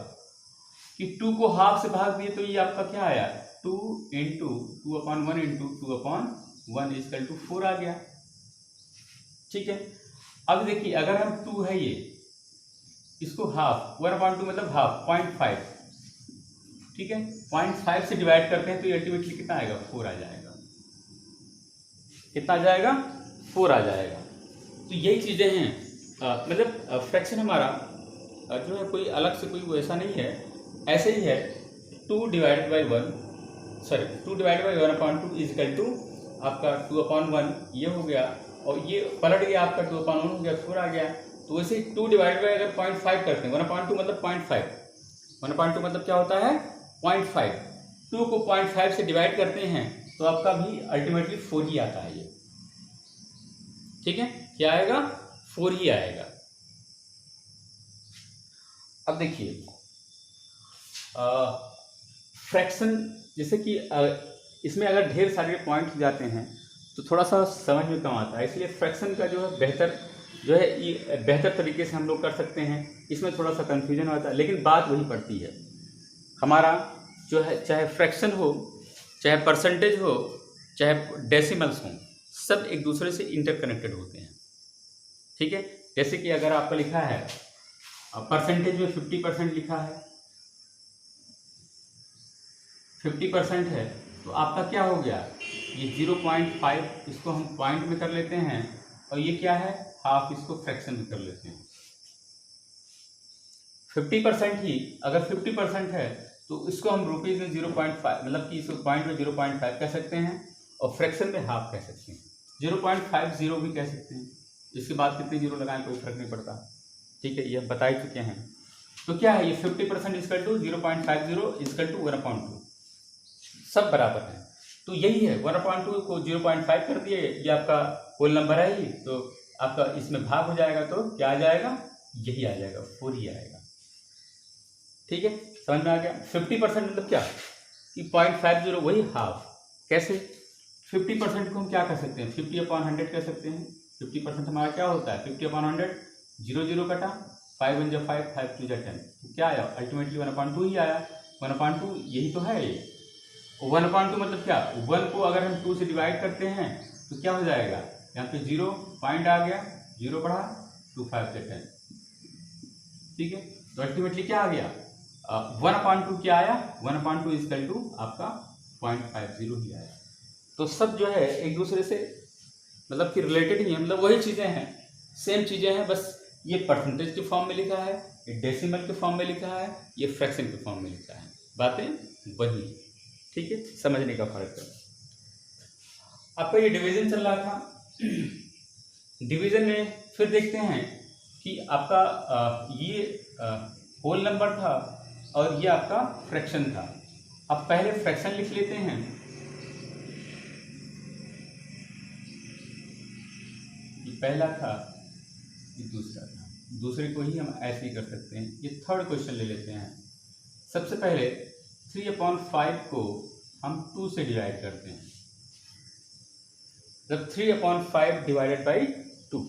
कि 2 को हाफ से भाग दिए तो ये आपका क्या आया, 2 × 2/1 × 2/1 = 4 आ गया, ठीक है। अब देखिए अगर हम 2 है ये, इसको हाफ 1/2 मतलब हाफ 0.5, ठीक है, 0.5 से डिवाइड करते हैं तो ये अल्टीमेटली कितना आएगा, 4 आ जाएगा। कितना आ जाएगा, 4 आ जाएगा। तो यही चीज़ें हैं, मतलब फ्रैक्शन हमारा जो है कोई अलग से कोई वैसा नहीं है, ऐसे ही है 2 / 1 सॉरी 2 / 1/2 = आपका 2/1 ये हो गया, और ये पलट गया आपका 2/1 हो गया, 4 आ गया। तो वैसे 2 अगर 0.5 करते हैं, 1/2 मतलब 0.5, 1/2 मतलब क्या होता है 0.5, 2 को 0.5 से डिवाइड करते हैं तो आपका भी अल्टीमेटली 4 ही आता है ये, ठीक है, क्या आएगा, 4 ही आएगा। अब देखिए फ्रैक्शन, जैसे कि इसमें अगर ढेर सारे पॉइंट जाते हैं तो थोड़ा सा समझ में कम आता है, इसलिए फ्रैक्शन का जो है बेहतर तरीके से हम लोग कर सकते हैं। इसमें थोड़ा सा कन्फ्यूजन होता है, लेकिन बात वही पड़ती है, हमारा जो है चाहे फ्रैक्शन हो, चाहे परसेंटेज हो, चाहे डेसिमल्स हों, सब एक दूसरे से इंटरकनेक्टेड होते हैं, ठीक है। जैसे कि अगर आपका लिखा है परसेंटेज में 50% लिखा है, 50% है, तो आपका क्या हो गया, ये 0.5 इसको हम पॉइंट में कर लेते हैं, और ये क्या है हाफ, इसको फ्रैक्शन में कर लेते हैं। 50% ही अगर 50% है तो इसको हम रुपीज़ में 0.5 मतलब कि इसको पॉइंट में 0.5 कह सकते हैं, और फ्रैक्शन में हाफ कह सकते हैं, 0.50 भी कह सकते हैं। इसके बाद कितने जीरो लगाएं कोई फर्क नहीं पड़ता, ठीक है, ये बता ही चुके हैं। तो क्या है ये 50% = 0.50 = 1/2, सब बराबर है। तो यही है 1/2 को 0.5 कर दिए, ये आपका होल नंबर है ही, तो आपका इसमें भाग हो जाएगा तो क्या आ जाएगा, यही आ जाएगा, 4 ही आएगा, ठीक है, समझ में आ गया। 50% मतलब क्या कि 0.50 वही हाफ, कैसे 50% को हम क्या कर सकते हैं, 50/100 कह सकते हैं। 50% हमारा क्या होता है, 50/100, 0 0 कटा, 5 × 5 5 × 2 = 10, तो क्या आया अल्टीमेटली 1/2 ही आया, 1/2 यही तो है ये। 1/2 मतलब क्या, 1 को अगर हम 2 से डिवाइड करते हैं तो क्या हो जाएगा, यहाँ पे 0 पॉइंट आ गया, 0 बढ़ा 2 5 से 10, ठीक है। तो अल्टीमेटली क्या आ गया 1/2 क्या आया, 1/2 = आपका 0.50 ही आया। तो सब जो है एक दूसरे से मतलब कि रिलेटेड ही है, मतलब वही चीज़ें हैं, सेम चीज़ें हैं, बस ये परसेंटेज के फॉर्म में लिखा है, ये डेसिमल के फॉर्म में लिखा है, ये फ्रैक्शन के फॉर्म में लिखा है, बातें वही, ठीक है, समझने का फर्क है। आपका ये डिवीजन चल रहा था, डिवीजन में फिर देखते हैं कि आपका ये होल नंबर था और ये आपका फ्रैक्शन था। अब पहले फ्रैक्शन लिख लेते हैं, ये पहला था, ये दूसरा था, दूसरे को ही हम ऐसे ही कर सकते हैं। ये थर्ड क्वेश्चन ले लेते हैं। सबसे पहले 3/5 को हम 2 से डिवाइड करते हैं, मतलब 3/5 ÷ 2,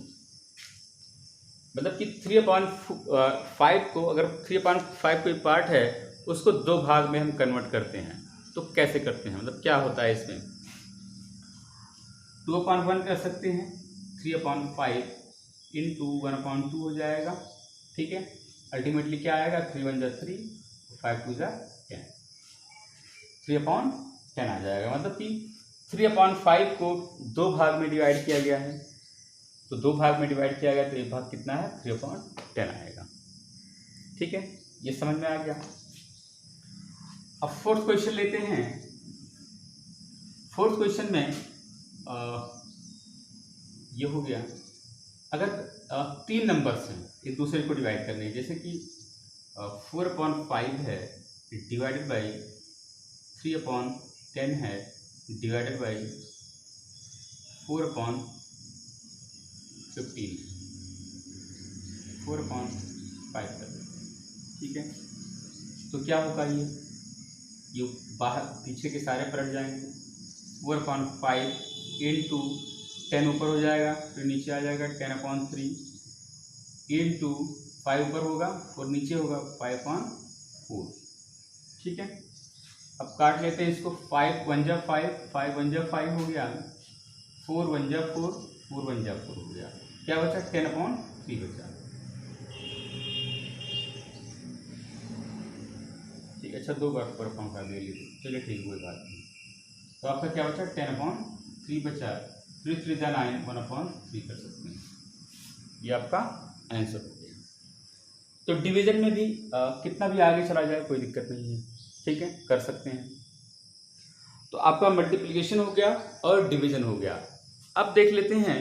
मतलब कि 3/5 को, अगर 3/5 कोई पार्ट है उसको 2 भाग में हम कन्वर्ट करते हैं, तो कैसे करते हैं, मतलब क्या होता है इसमें, 2/1 कर सकते हैं, 3/5 × 1/2 हो जाएगा, ठीक है। अल्टीमेटली क्या आएगा, 3 × 1 = 3, 5 × 2 = 10, 3/10 आ जाएगा। मतलब कि 3/5 को 2 भाग में डिवाइड किया गया है, तो 2 भाग में डिवाइड किया गया तो एक भाग कितना है 3/10 आएगा। ठीक है, ये समझ में आ गया। अब फोर्थ क्वेश्चन लेते हैं। फोर्थ क्वेश्चन में ये हो गया, अगर 3 नंबर्स हैं एक दूसरे को डिवाइड करने हैं, जैसे कि 4/5 है डिवाइडेड बाई 3/10 है डिवाइडेड बाई 4/15 4/5 कर दें। ठीक है, तो क्या होगा, ये बाहर पीछे के सारे पलट जाएंगे। 4/5 इंटू 10 ऊपर हो जाएगा, फिर नीचे आ जाएगा 10/3 इंटू 5 ऊपर होगा और नीचे होगा 5/4। ठीक है, अब काट लेते हैं इसको। 5 1 जा 5, 5 1 जा 5 हो गया, 4 1 जा 4, 4 1 जा 4 हो गया। क्या बचा 10/3 बचा। ठीक, अच्छा 2 बार पर पंखा ले लीजिए, चलिए ठीक, कोई बात नहीं। तो आपका क्या बचा 10/3 बचा। 3 3 जा 9, 1/3 कर सकते हैं। ये आपका आंसर हो गया। तो डिवीजन में भी कितना भी आगे चला जाए कोई दिक्कत नहीं है। ठीक है, कर सकते हैं। तो आपका मल्टीप्लिकेशन हो गया और डिवीजन हो गया। अब देख लेते हैं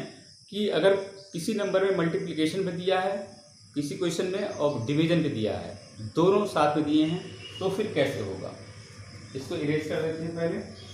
कि अगर किसी नंबर में मल्टीप्लिकेशन में दिया है, किसी क्वेश्चन में और डिवीजन में दिया है, दोनों साथ में दिए हैं, तो फिर कैसे होगा। इसको इरेज कर देते हैं पहले।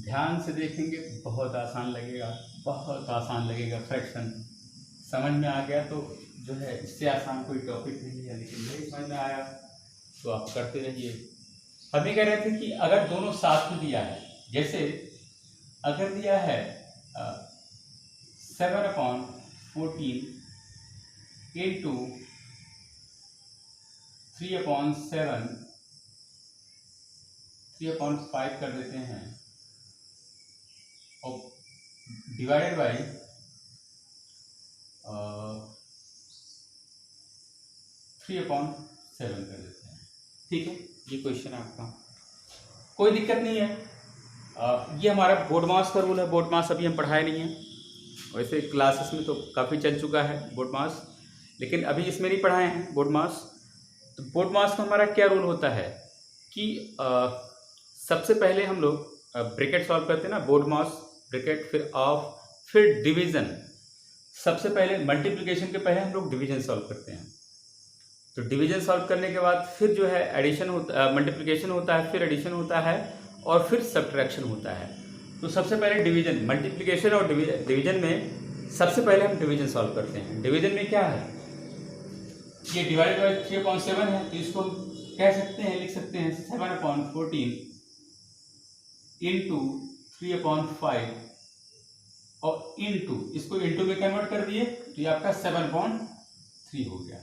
ध्यान से देखेंगे, बहुत आसान लगेगा, बहुत आसान लगेगा। फ्रैक्शन समझ में आ गया तो जो है इससे आसान कोई टॉपिक नहीं है, लेकिन नहीं समझ में आया तो आप करते रहिए। हम ये कह रहे थे कि अगर दोनों साथ में दिया है, जैसे अगर दिया है 7/14 इंटू 3/7, 3/5 कर देते हैं और डिवाइडेड बाई 3/7 कर देते हैं। ठीक है, ये क्वेश्चन है आपका, कोई दिक्कत नहीं है। ये हमारा बोर्ड मास का रूल है। बोर्ड मास अभी हम पढ़ाए नहीं है, वैसे क्लासेस में तो काफ़ी चल चुका है बोर्ड मास, लेकिन अभी इसमें नहीं पढ़ाए हैं बोर्ड मास। तो बोर्ड मास का हमारा क्या रूल होता है कि सबसे पहले हम लोग ब्रैकेट सॉल्व करते हैं ना, बोर्ड मास ब्रैकेट, फिर ऑफ, फिर डिवीजन। सबसे पहले मल्टीप्लिकेशन के पहले हम लोग डिवीजन सॉल्व करते हैं। तो डिवीजन सॉल्व करने के बाद फिर जो है एडिशन होता, मल्टीप्लिकेशन होता है, फिर एडिशन होता है और फिर सब्ट्रैक्शन होता है। तो सबसे पहले डिवीजन, मल्टीप्लिकेशन और डिवीजन में सबसे पहले हम डिवीजन सॉल्व करते हैं। डिवीजन में क्या है, ये डिवाइड बाई 3/7 है, तो इसको कह सकते हैं, लिख सकते हैं 7/14 इंटू 3/5 और इंटू, इसको इंटू में कन्वर्ट कर दिए तो ये आपका 7/3 हो गया।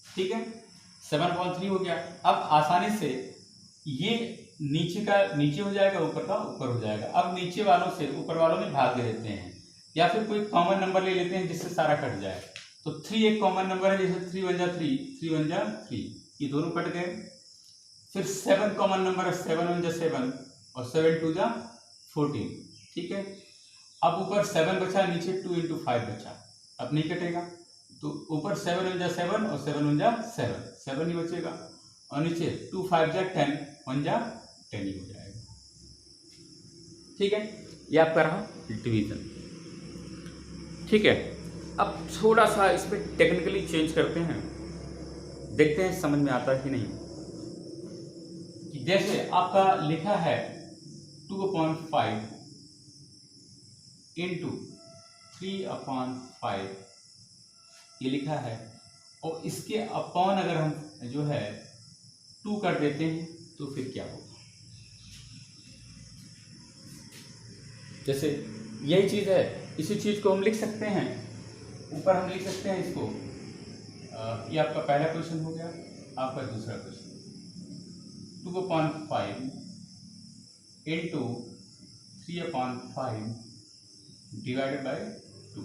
ठीक है, 7/3 हो गया। अब आसानी से ये नीचे का नीचे हो जाएगा, ऊपर का ऊपर हो जाएगा। अब नीचे वालों से ऊपर वालों में भाग दे देते हैं, या फिर कोई कॉमन नंबर ले लेते हैं जिससे सारा कट जाए। तो 3 एक कॉमन नंबर है, जैसे 3 1 जा 3, 3 1 जा 3, ये दोनों कट गए। फिर 7 कॉमन नंबर है, 7 1 जा 7 और 7 2 जा 14। ठीक है, अब ऊपर 7 बचा, नीचे 2 इंटू 5 बचा, अब नहीं कटेगा। तो ऊपर 7 1 जा 7 और 7 1 जा 7, 7 ही बचेगा, और नीचे 2 5 जा 10, 1 जा 10 ही हो जाएगा। ठीक है, ये आपका रहा डिवीजन। ठीक है, अब थोड़ा सा इसमें टेक्निकली चेंज करते हैं, देखते हैं समझ में आता है कि नहीं। कि जैसे आपका लिखा है 2/5 इंटू 3/5 ये लिखा है, और इसके अपॉन अगर हम जो है 2 कर देते हैं तो फिर क्या होगा। जैसे यही चीज़ है, इसी चीज़ को हम लिख सकते हैं, ऊपर हम लिख सकते हैं इसको ये आपका पहला क्वेश्चन हो गया। आपका दूसरा क्वेश्चन 2/5 इंटू 3/5 डिवाइडेड बाई 2।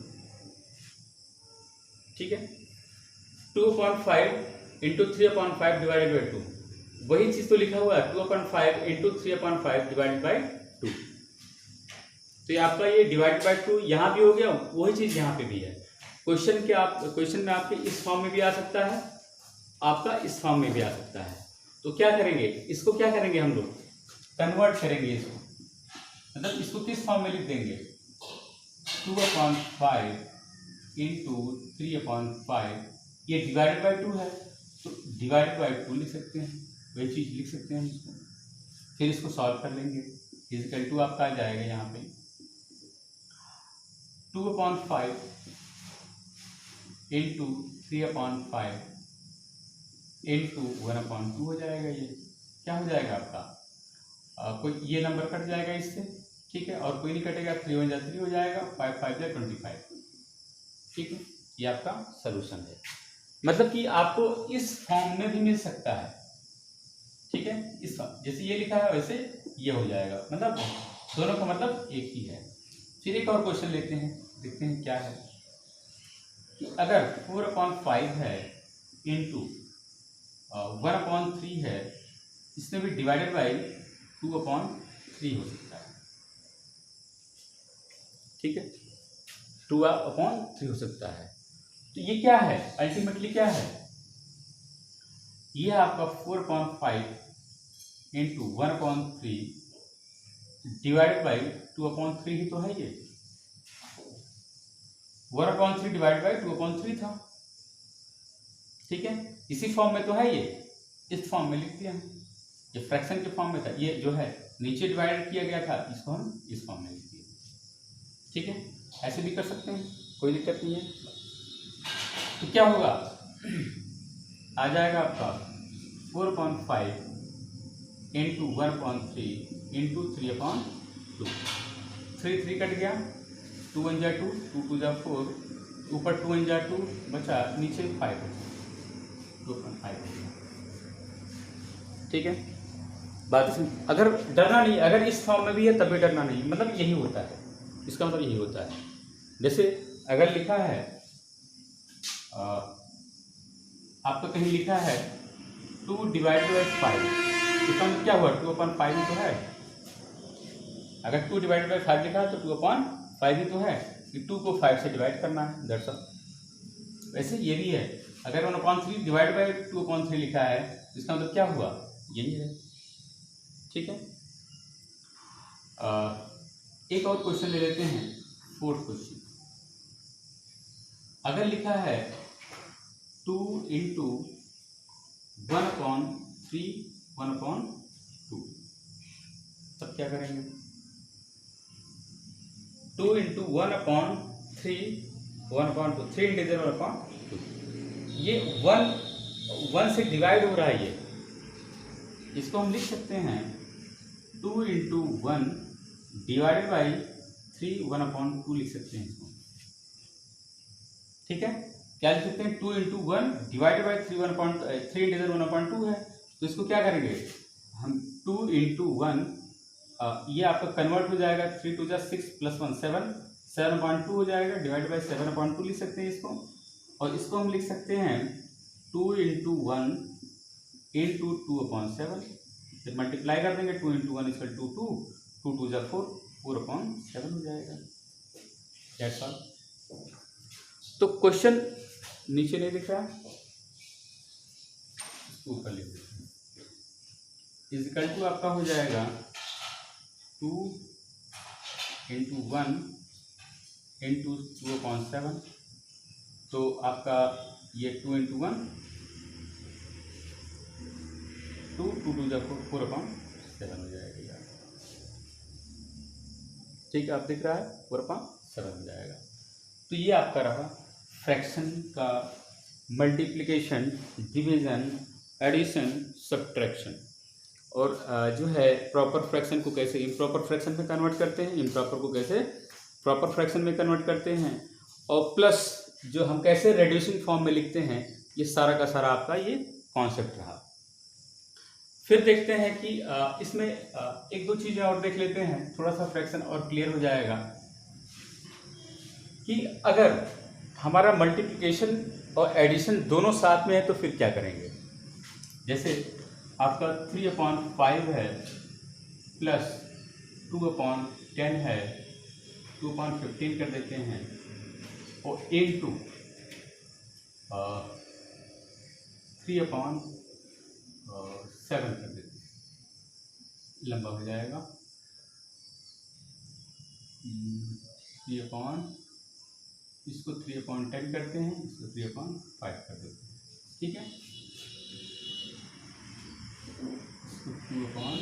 ठीक है, 2/5 इंटू 3/5 डिवाइडेड बाई 2, वही चीज तो लिखा हुआ है 2/5 इंटू 3/5 डिवाइडेड बाई 2। तो ये आपका ये डिवाइड बाई 2 यहाँ भी हो गया, वही चीज यहाँ पे भी है। क्वेश्चन में आपके इस फॉर्म में भी आ सकता है, आपका इस फॉर्म में भी आ सकता है। तो क्या करेंगे, इसको क्या करेंगे हम लोग, कन्वर्ट करेंगे इसको, मतलब इसको किस फॉर्म में लिख देंगे 2/5 इंटू 3/5, ये डिवाइडेड बाई 2 है तो डिवाइडेड बाई 2 लिख सकते हैं, वही चीज लिख सकते हैं इसको। फिर इसको सॉल्व कर लेंगे, इक्वल टू आपका आ जाएगा यहाँ पे 2/5 इंटू 3/5 इंटू 1/2 हो जाएगा। ये क्या हो जाएगा आपका, कोई ये नंबर कट जाएगा इससे, ठीक है, और कोई नहीं कटेगा, 3 1 3 हो जाएगा, 5 5 25। ठीक है, ये आपका सलूशन है। मतलब कि आपको इस फॉर्म में भी मिल सकता है, ठीक है, इस फॉर्म जैसे ये लिखा है वैसे ये हो जाएगा, मतलब दोनों का मतलब एक ही है। फिर एक और क्वेश्चन लेते हैं, देखते हैं क्या है कि अगर 4/5 है इंटू 1/3 है, इसमें भी डिवाइडेड बाई 2/3 हो सकता है। ठीक है, 2/3 हो सकता है। तो ये क्या है, अल्टीमेटली क्या है, ये आपका 4/5 इंटू 1/3 डिवाइडेड बाई 2/3 ही तो है। ये 1/3 डिवाइडेड बाई 2/3 था, ठीक है, इसी फॉर्म में तो है, ये इस फॉर्म में लिख दिया, ये फ्रैक्शन के फॉर्म में था, ये जो है नीचे डिवाइड किया गया था, इसको हम इस फॉर्म में लिख दिए। ठीक है, ऐसे भी कर सकते हैं, कोई दिक्कत नहीं है। तो क्या होगा, आ जाएगा आपका 4/5 इंटू 1/3 इंटू 3/2, 3 3 कट गया, 2 1 जा 2, 2 2 जा 4, ऊपर 2 1 जा 2 बचा, नीचे 5 बचा, 2/5 हो गया। ठीक है, बात इसमें अगर डरना नहीं, अगर इस फॉर्म में भी है तब भी डरना नहीं, मतलब यही होता है, इसका मतलब यही होता है। जैसे अगर लिखा है आपको कहीं लिखा है 2 डिवाइडेड बाई 5, इसका मतलब क्या हुआ, 2/5 ही तो है। अगर 2 डिवाइडेड बाई 5 लिखा है तो 2/5 ही तो है, कि 2 को 5 से डिवाइड करना है, दैट्स ऑल। वैसे ये भी है, अगर 1/3 डिवाइड बाई 2/3 लिखा है, इसका मतलब क्या हुआ, यही है। ठीक है, एक और क्वेश्चन ले लेते हैं, 4th क्वेश्चन। अगर लिखा है 2 इंटू 1/3 1/2, तब क्या करेंगे, 2 इंटू 1/3 1/2, 3 इंटू 1/2, ये 1 से डिवाइड हो रहा है, ये इसको हम लिख सकते हैं 2 इंटू 1 डिवाइडेड बाई 3 1/2 लिख सकते हैं इसको। ठीक है, क्या लिख सकते हैं, 2 इंटू 1 डिवाइडेड बाई 3 इंटू 1/2 है, तो इसको क्या करेंगे हम, 2 इंटू 1, ये आपका कन्वर्ट हो जाएगा, 3 2 जा 6 प्लस 1 7, 7/2 हो जाएगा, डिवाइड बाई 7/2 लिख सकते हैं इसको। और इसको हम लिख सकते हैं 2 इंटू 1 इंटू 2/7, फिर मल्टीप्लाई कर देंगे, 2 इंटू 1 इक्वल टू 2, 2 2 जा 4, 4/7 हो जाएगा, दैट्स ऑल। तो क्वेश्चन नीचे नहीं दिख रहा, ऊपर लिख देते हैं, इक्वल टू आपका हो जाएगा 2 इंटू 1 इंटू 2/7, तो आपका ये 2 इंटू 1 2 2 2 जा 4/7 हो जाएगा यार। ठीक है, आप दिख रहा है 4/7 हो जाएगा। तो ये आपका रहा फ्रैक्शन का मल्टीप्लिकेशन, डिवीज़न, एडिशन, सब्ट्रैक्शन। और जो है प्रॉपर फ्रैक्शन को कैसे इम्प्रॉपर फ्रैक्शन में कन्वर्ट करते हैं, इम्प्रॉपर को कैसे प्रॉपर फ्रैक्शन में कन्वर्ट करते हैं, और प्लस जो हम कैसे रेड्यूसिंग फॉर्म में लिखते हैं ये सारा का सारा आपका ये कॉन्सेप्ट रहा। फिर देखते हैं कि इसमें एक दो चीज़ें और देख लेते हैं, थोड़ा सा फ्रैक्शन और क्लियर हो जाएगा कि अगर हमारा मल्टीप्लिकेशन और एडिशन दोनों साथ में है तो फिर क्या करेंगे। जैसे आपका 3/5 है प्लस 2/10 है, 2/15 कर देते हैं और इनटू 3/7 कर देते हैं, लंबा हो जाएगा। 3 इसको 3/10 करते हैं, इसको 3/5 कर देते हैं, ठीक है। इसको 2/5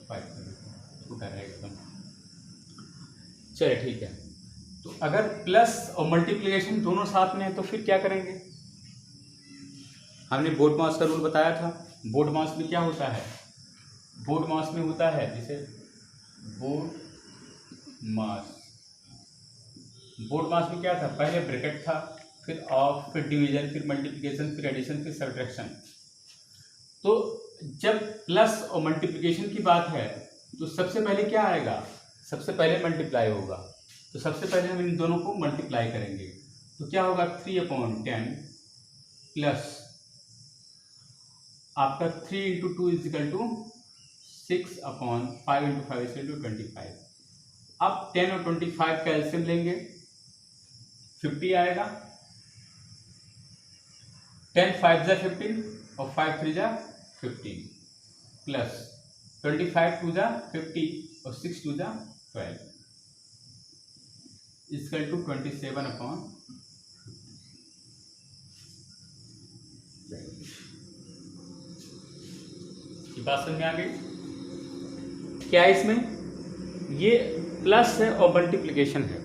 कर देते हैं, छोटा रहेगा एकदम। चलिए ठीक है। तो अगर प्लस और मल्टीप्लिकेशन दोनों साथ में है तो फिर क्या करेंगे। हमने बोर्ड मास का रूल बताया था। बोर्ड मास में क्या होता है, बोर्ड मास में होता है जैसे बोर्ड मास में क्या था, पहले ब्रैकेट था, फिर ऑफ, फिर डिवीजन, फिर मल्टीप्लिकेशन, फिर एडिशन, फिर सब्ट्रैक्शन। तो जब प्लस और मल्टीप्लिकेशन की बात है तो सबसे पहले क्या आएगा, सबसे पहले मल्टीप्लाई होगा। तो सबसे पहले हम इन दोनों को मल्टीप्लाई करेंगे तो क्या होगा, 3/10 प्लस आपका 3 × 2 = 6/5 × 5 = 25। अब 10 और 25 का एलसीएम लेंगे, 50 आएगा। 10 5 × 15 और 5 3 × 15 प्लस 25 2 × 50 और 6 2 × 12 = 27/50। ये बात समझ में आ गई क्या है। इसमें ये प्लस है और मल्टीप्लिकेशन है।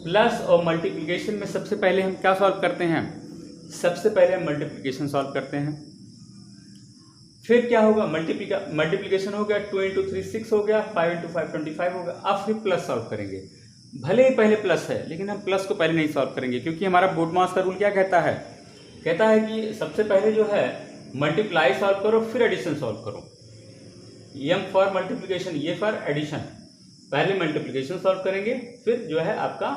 प्लस और मल्टीप्लिकेशन में सबसे पहले हम क्या सॉल्व करते हैं, सबसे पहले हम मल्टीप्लिकेशन सॉल्व करते हैं। फिर क्या होगा, मल्टीप्लिकेशन हो गया, 2 × 3 6 हो गया, 5 × 5 25 होगा। अब फिर प्लस सॉल्व करेंगे। भले ही पहले प्लस है लेकिन हम प्लस को पहले नहीं सॉल्व करेंगे क्योंकि हमारा बोर्ड मास का रूल क्या कहता है, कहता है कि सबसे पहले जो है मल्टीप्लाई सॉल्व करो फिर एडिशन सॉल्व करो। एम फॉर मल्टीप्लिकेशन, ये फॉर एडिशन। पहले मल्टीप्लिकेशन सॉल्व करेंगे फिर जो है आपका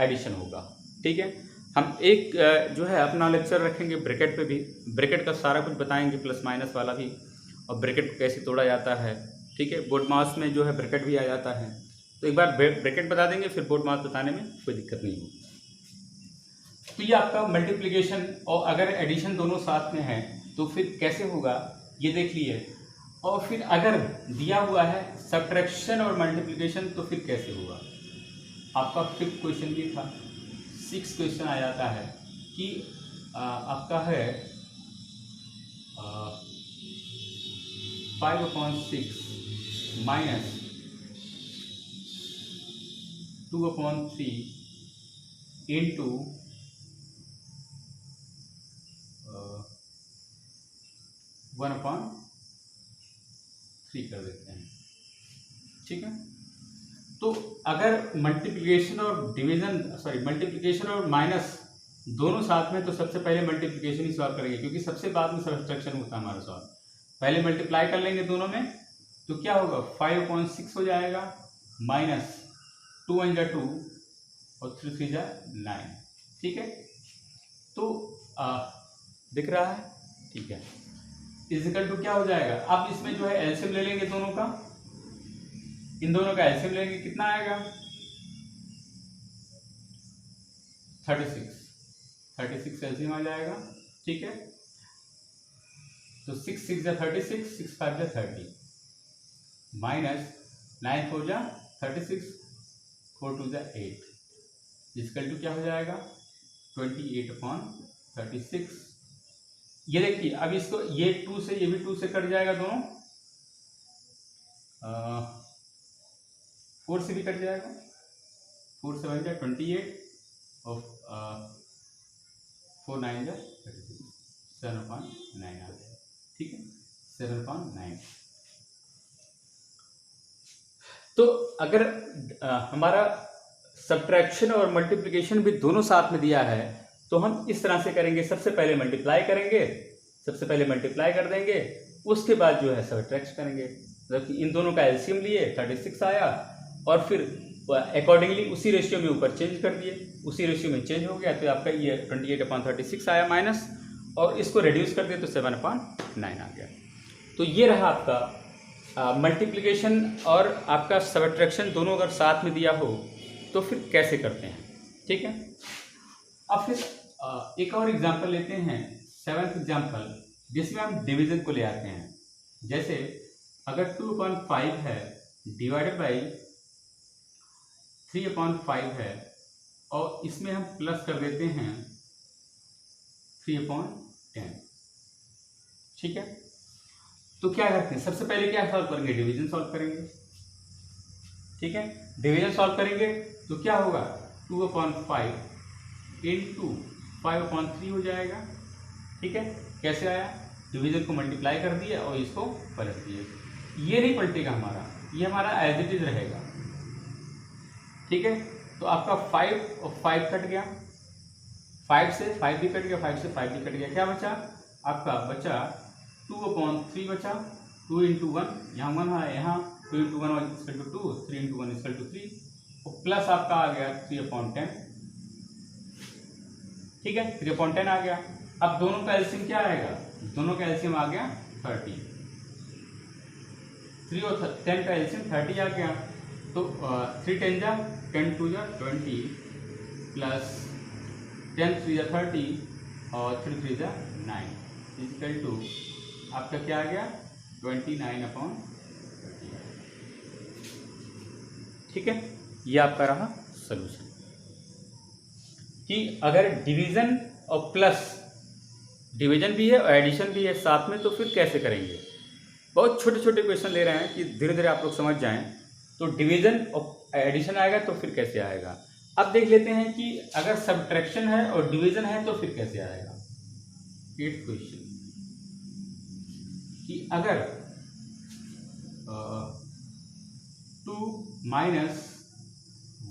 एडिशन होगा, ठीक है। हम एक जो है अपना लेक्चर रखेंगे ब्रैकेट पे भी, ब्रैकेट का सारा कुछ बताएंगे, प्लस माइनस वाला भी, और ब्रैकेट कैसे तोड़ा जाता है, ठीक है। बोर्ड मास में जो है ब्रैकेट भी आ जाता है, तो एक बार ब्रैकेट बता देंगे फिर बोर्ड मास बताने में कोई दिक्कत नहीं होगी। तो ये आपका मल्टीप्लिकेशन और अगर एडिशन दोनों साथ में है तो फिर कैसे होगा ये देख लिए। और फिर अगर दिया हुआ है सब्ट्रैक्शन और मल्टीप्लिकेशन तो फिर कैसे होगा। आपका 5th क्वेश्चन ये था। 6th क्वेश्चन आ जाता है कि आपका है 5/6 माइनस 2/3 इंटू 1/3 कर देते हैं, ठीक है। तो अगर मल्टीप्लिकेशन और मल्टीप्लिकेशन और माइनस दोनों साथ में तो सबसे पहले मल्टीप्लिकेशन ही सॉल्व करेंगे क्योंकि सबसे बाद में सब्ट्रैक्शन होता है हमारा सॉल्व। पहले मल्टीप्लाई कर लेंगे दोनों में तो क्या होगा, 5/6 हो जाएगा माइनस 2 × 2 और 3 3 × 9, ठीक है। तो दिख रहा है, ठीक है। इजिकल टू क्या हो जाएगा, अब इसमें जो है एलसीएम ले लेंगे दोनों का, इन दोनों का एलसीएम लेंगे, कितना आएगा 36 एलसीएम आ जाएगा, ठीक है। तो 6 6 × 36, 6 5 × 30 माइनस 9 4 × 36, 4 2 × 8 इजिकल टू क्या हो जाएगा 28/36। ये देखिए अब इसको ये 2 से ये भी 2 से कट जाएगा, दोनों 4 से भी कट जाएगा, 4 से 1 × 28 और 4 9 × 36, 7/9 आ जाएगा, ठीक है, 7/9। तो अगर हमारा सब्ट्रैक्शन और मल्टीप्लिकेशन भी दोनों साथ में दिया है तो हम इस तरह से करेंगे, सबसे पहले मल्टीप्लाई करेंगे, सबसे पहले मल्टीप्लाई कर देंगे, उसके बाद जो है सब्ट्रैक्ट करेंगे। मतलब कि इन दोनों का एलसीएम लिए 36 आया और फिर अकॉर्डिंगली उसी रेशियो में ऊपर चेंज कर दिए, उसी रेशियो में चेंज हो गया तो आपका ये 28/36 आया माइनस, और इसको रिड्यूस कर दिए तो 7/9 आ गया। तो ये रहा आपका मल्टीप्लिकेशन और आपका सब्ट्रैक्शन दोनों अगर साथ में दिया हो तो फिर कैसे करते हैं, ठीक है। अब फिर एक और एग्जांपल लेते हैं, 7th एग्जांपल, जिसमें हम डिवीजन को ले आते हैं। जैसे अगर 2/5 है डिवाइडेड बाई 3/5 है और इसमें हम प्लस कर देते हैं 3/10, ठीक है। तो क्या करते हैं, सबसे पहले क्या सॉल्व करेंगे, डिवीजन सॉल्व करेंगे, ठीक है। डिवीजन सॉल्व करेंगे तो क्या होगा, 2/5 इंटू 5/3 हो जाएगा, ठीक है। कैसे आया, डिवीजन को मल्टीप्लाई कर दिया और इसको पलट दिए। ये नहीं पलटेगा हमारा, ये हमारा एज इट इज रहेगा, ठीक है। तो आपका 5 और 5 कट गया, 5 से 5 भी कट गया, 5 से 5 भी कट गया, क्या बचा आपका, बचा 2/3 बचा, 2 × 1, यहाँ 1 है, यहाँ 2 × 1 = 2, 3 × 1 = 3, और प्लस आपका आ गया 3/10, ठीक है, 3/10 आ गया। अब दोनों का एलसीएम क्या आएगा, दोनों का एलसीएम आ गया 30, 3 और 10 का एलसीएम 30 आ गया। तो 3 × 10 = 10, 2 = 20 प्लस 10 × 3 = 30 और 3 × 3 = 9 इक्वल टू आपका क्या आ गया, 29/30, ठीक है। ये आपका रहा सॉल्यूशन कि अगर डिवीजन और प्लस, डिवीजन भी है और एडिशन भी है साथ में, तो फिर कैसे करेंगे। बहुत छोटे छोटे क्वेश्चन ले रहे हैं कि धीरे धीरे आप लोग समझ जाएं। तो डिवीजन और एडिशन आएगा तो फिर कैसे आएगा। अब देख लेते हैं कि अगर सब्ट्रैक्शन है और डिवीजन है तो फिर कैसे आएगा। 8th क्वेश्चन कि अगर 2 -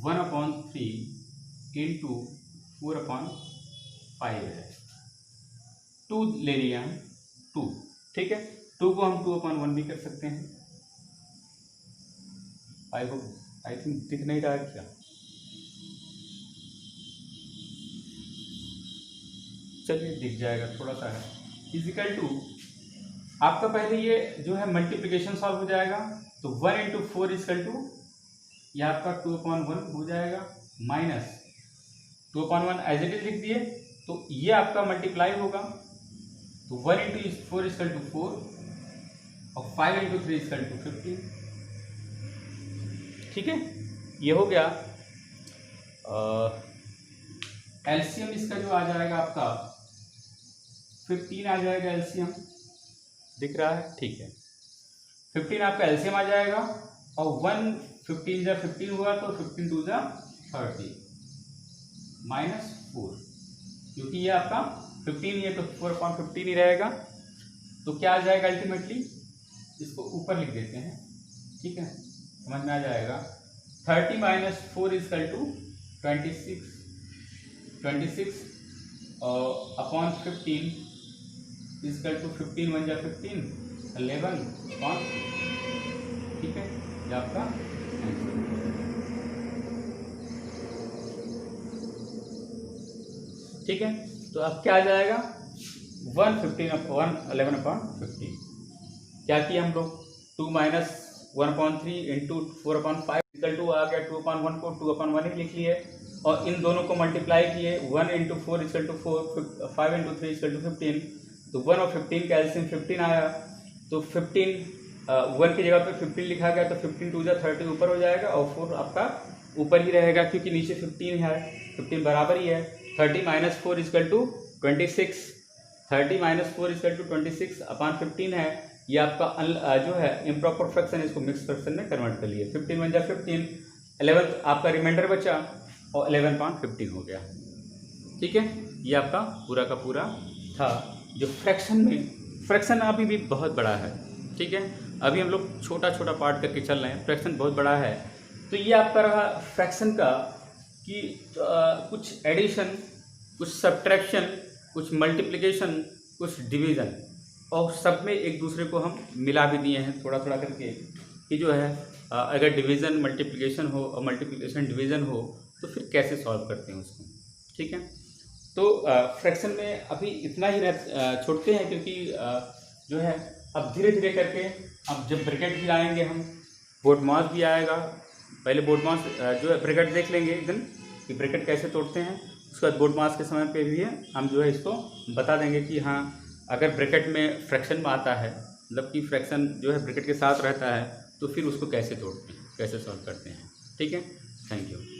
1/3 इंटू 4/5 है, 2 ले लिया हम 2, ठीक है। 2 को हम 2/1 भी कर सकते हैं। आई थिंक दिख नहीं रहा है क्या, चलिए दिख जाएगा, थोड़ा सा है, इजिकल टू आपका पहले ये जो है मल्टीप्लिकेशन सॉल्व हो जाएगा। तो 1 × 4 = ये आपका 2/1 हो जाएगा, माइनस 2/1 एज इट इज लिख दिए, तो ये आपका मल्टीप्लाई होगा। तो 1 × 4 = 4 और 5 × 3 = 15, ठीक है। ये हो गया। एलसीएम इसका जो आ जाएगा आपका 15 आ जाएगा, एलसीएम दिख रहा है, ठीक है। 15 आपका एलसीएम आ जाएगा और 1 15 × 15 हुआ तो 15 × 2 = 30 -4, क्योंकि ये आपका 15 ही है तो 4/15 ही रहेगा। तो क्या आ जाएगा अल्टीमेटली, इसको ऊपर लिख देते हैं, ठीक है, समझ में आ जाएगा। 30 - 4 = 26, 26 अपॉन 15 = 15 × 1 = 15, 11 अपॉन, ठीक है, ये आपका ठीक है। तो अब क्या आ जाएगा, 11/15 क्या किया हम लोग, 2 - 1/3 इंटू 4/5 = आ गया, 2/1 को 2/1 ही लिख लिए और इन दोनों को मल्टीप्लाई किए। 1 × 4 = 4, 5 × 3 = 15, तो 1 और 15 का एलसीएम 15 आया। तो 15 1 की जगह पे 15 लिखा गया, तो 15 × 2 = 30 ऊपर हो जाएगा और 4 आपका ऊपर ही रहेगा क्योंकि नीचे 15 है, 15 बराबर ही है। 30 - 4 = 26, 30 - 4 = 26 अपॉन 15 है। ये आपका जो है इम्प्रॉपर फ्रैक्शन, इसको मिक्स फ्रैक्शन में कन्वर्ट कर लिए। 15 × 1 = 15, 11 आपका रिमाइंडर बचा और 11/15 हो गया, ठीक है। ये आपका पूरा का पूरा था जो फ्रैक्शन में। फ्रैक्शन अभी भी बहुत बड़ा है, ठीक है, अभी हम लोग छोटा छोटा पार्ट करके चल रहे हैं, फ्रैक्शन बहुत बड़ा है। तो ये आपका रहा फ्रैक्शन का कि कुछ एडिशन कुछ सब्ट्रैक्शन, कुछ मल्टीप्लिकेशन, कुछ डिवीज़न, और सब में एक दूसरे को हम मिला भी दिए हैं थोड़ा थोड़ा करके कि जो है अगर डिवीज़न मल्टीप्लिकेशन हो और मल्टीप्लिकेशन डिवीज़न हो तो फिर कैसे सॉल्व करते हैं उसको। ठीक है, तो फ्रैक्शन में अभी इतना ही छोड़ते हैं, क्योंकि जो है अब धीरे धीरे करके अब जब ब्रैकेट भी आएंगे हम, बोर्ड मास भी आएगा, पहले बोर्ड मास जो है ब्रैकेट देख लेंगे एक दिन कि ब्रैकेट कैसे तोड़ते हैं, उसके बाद बोर्ड मास के समय पे भी है हम जो है इसको बता देंगे कि हाँ अगर ब्रैकेट में फ्रैक्शन में आता है, मतलब कि फ्रैक्शन जो है ब्रैकेट के साथ रहता है, तो फिर उसको कैसे तोड़ते हैं, कैसे सॉल्व करते हैं। ठीक है, थैंक यू।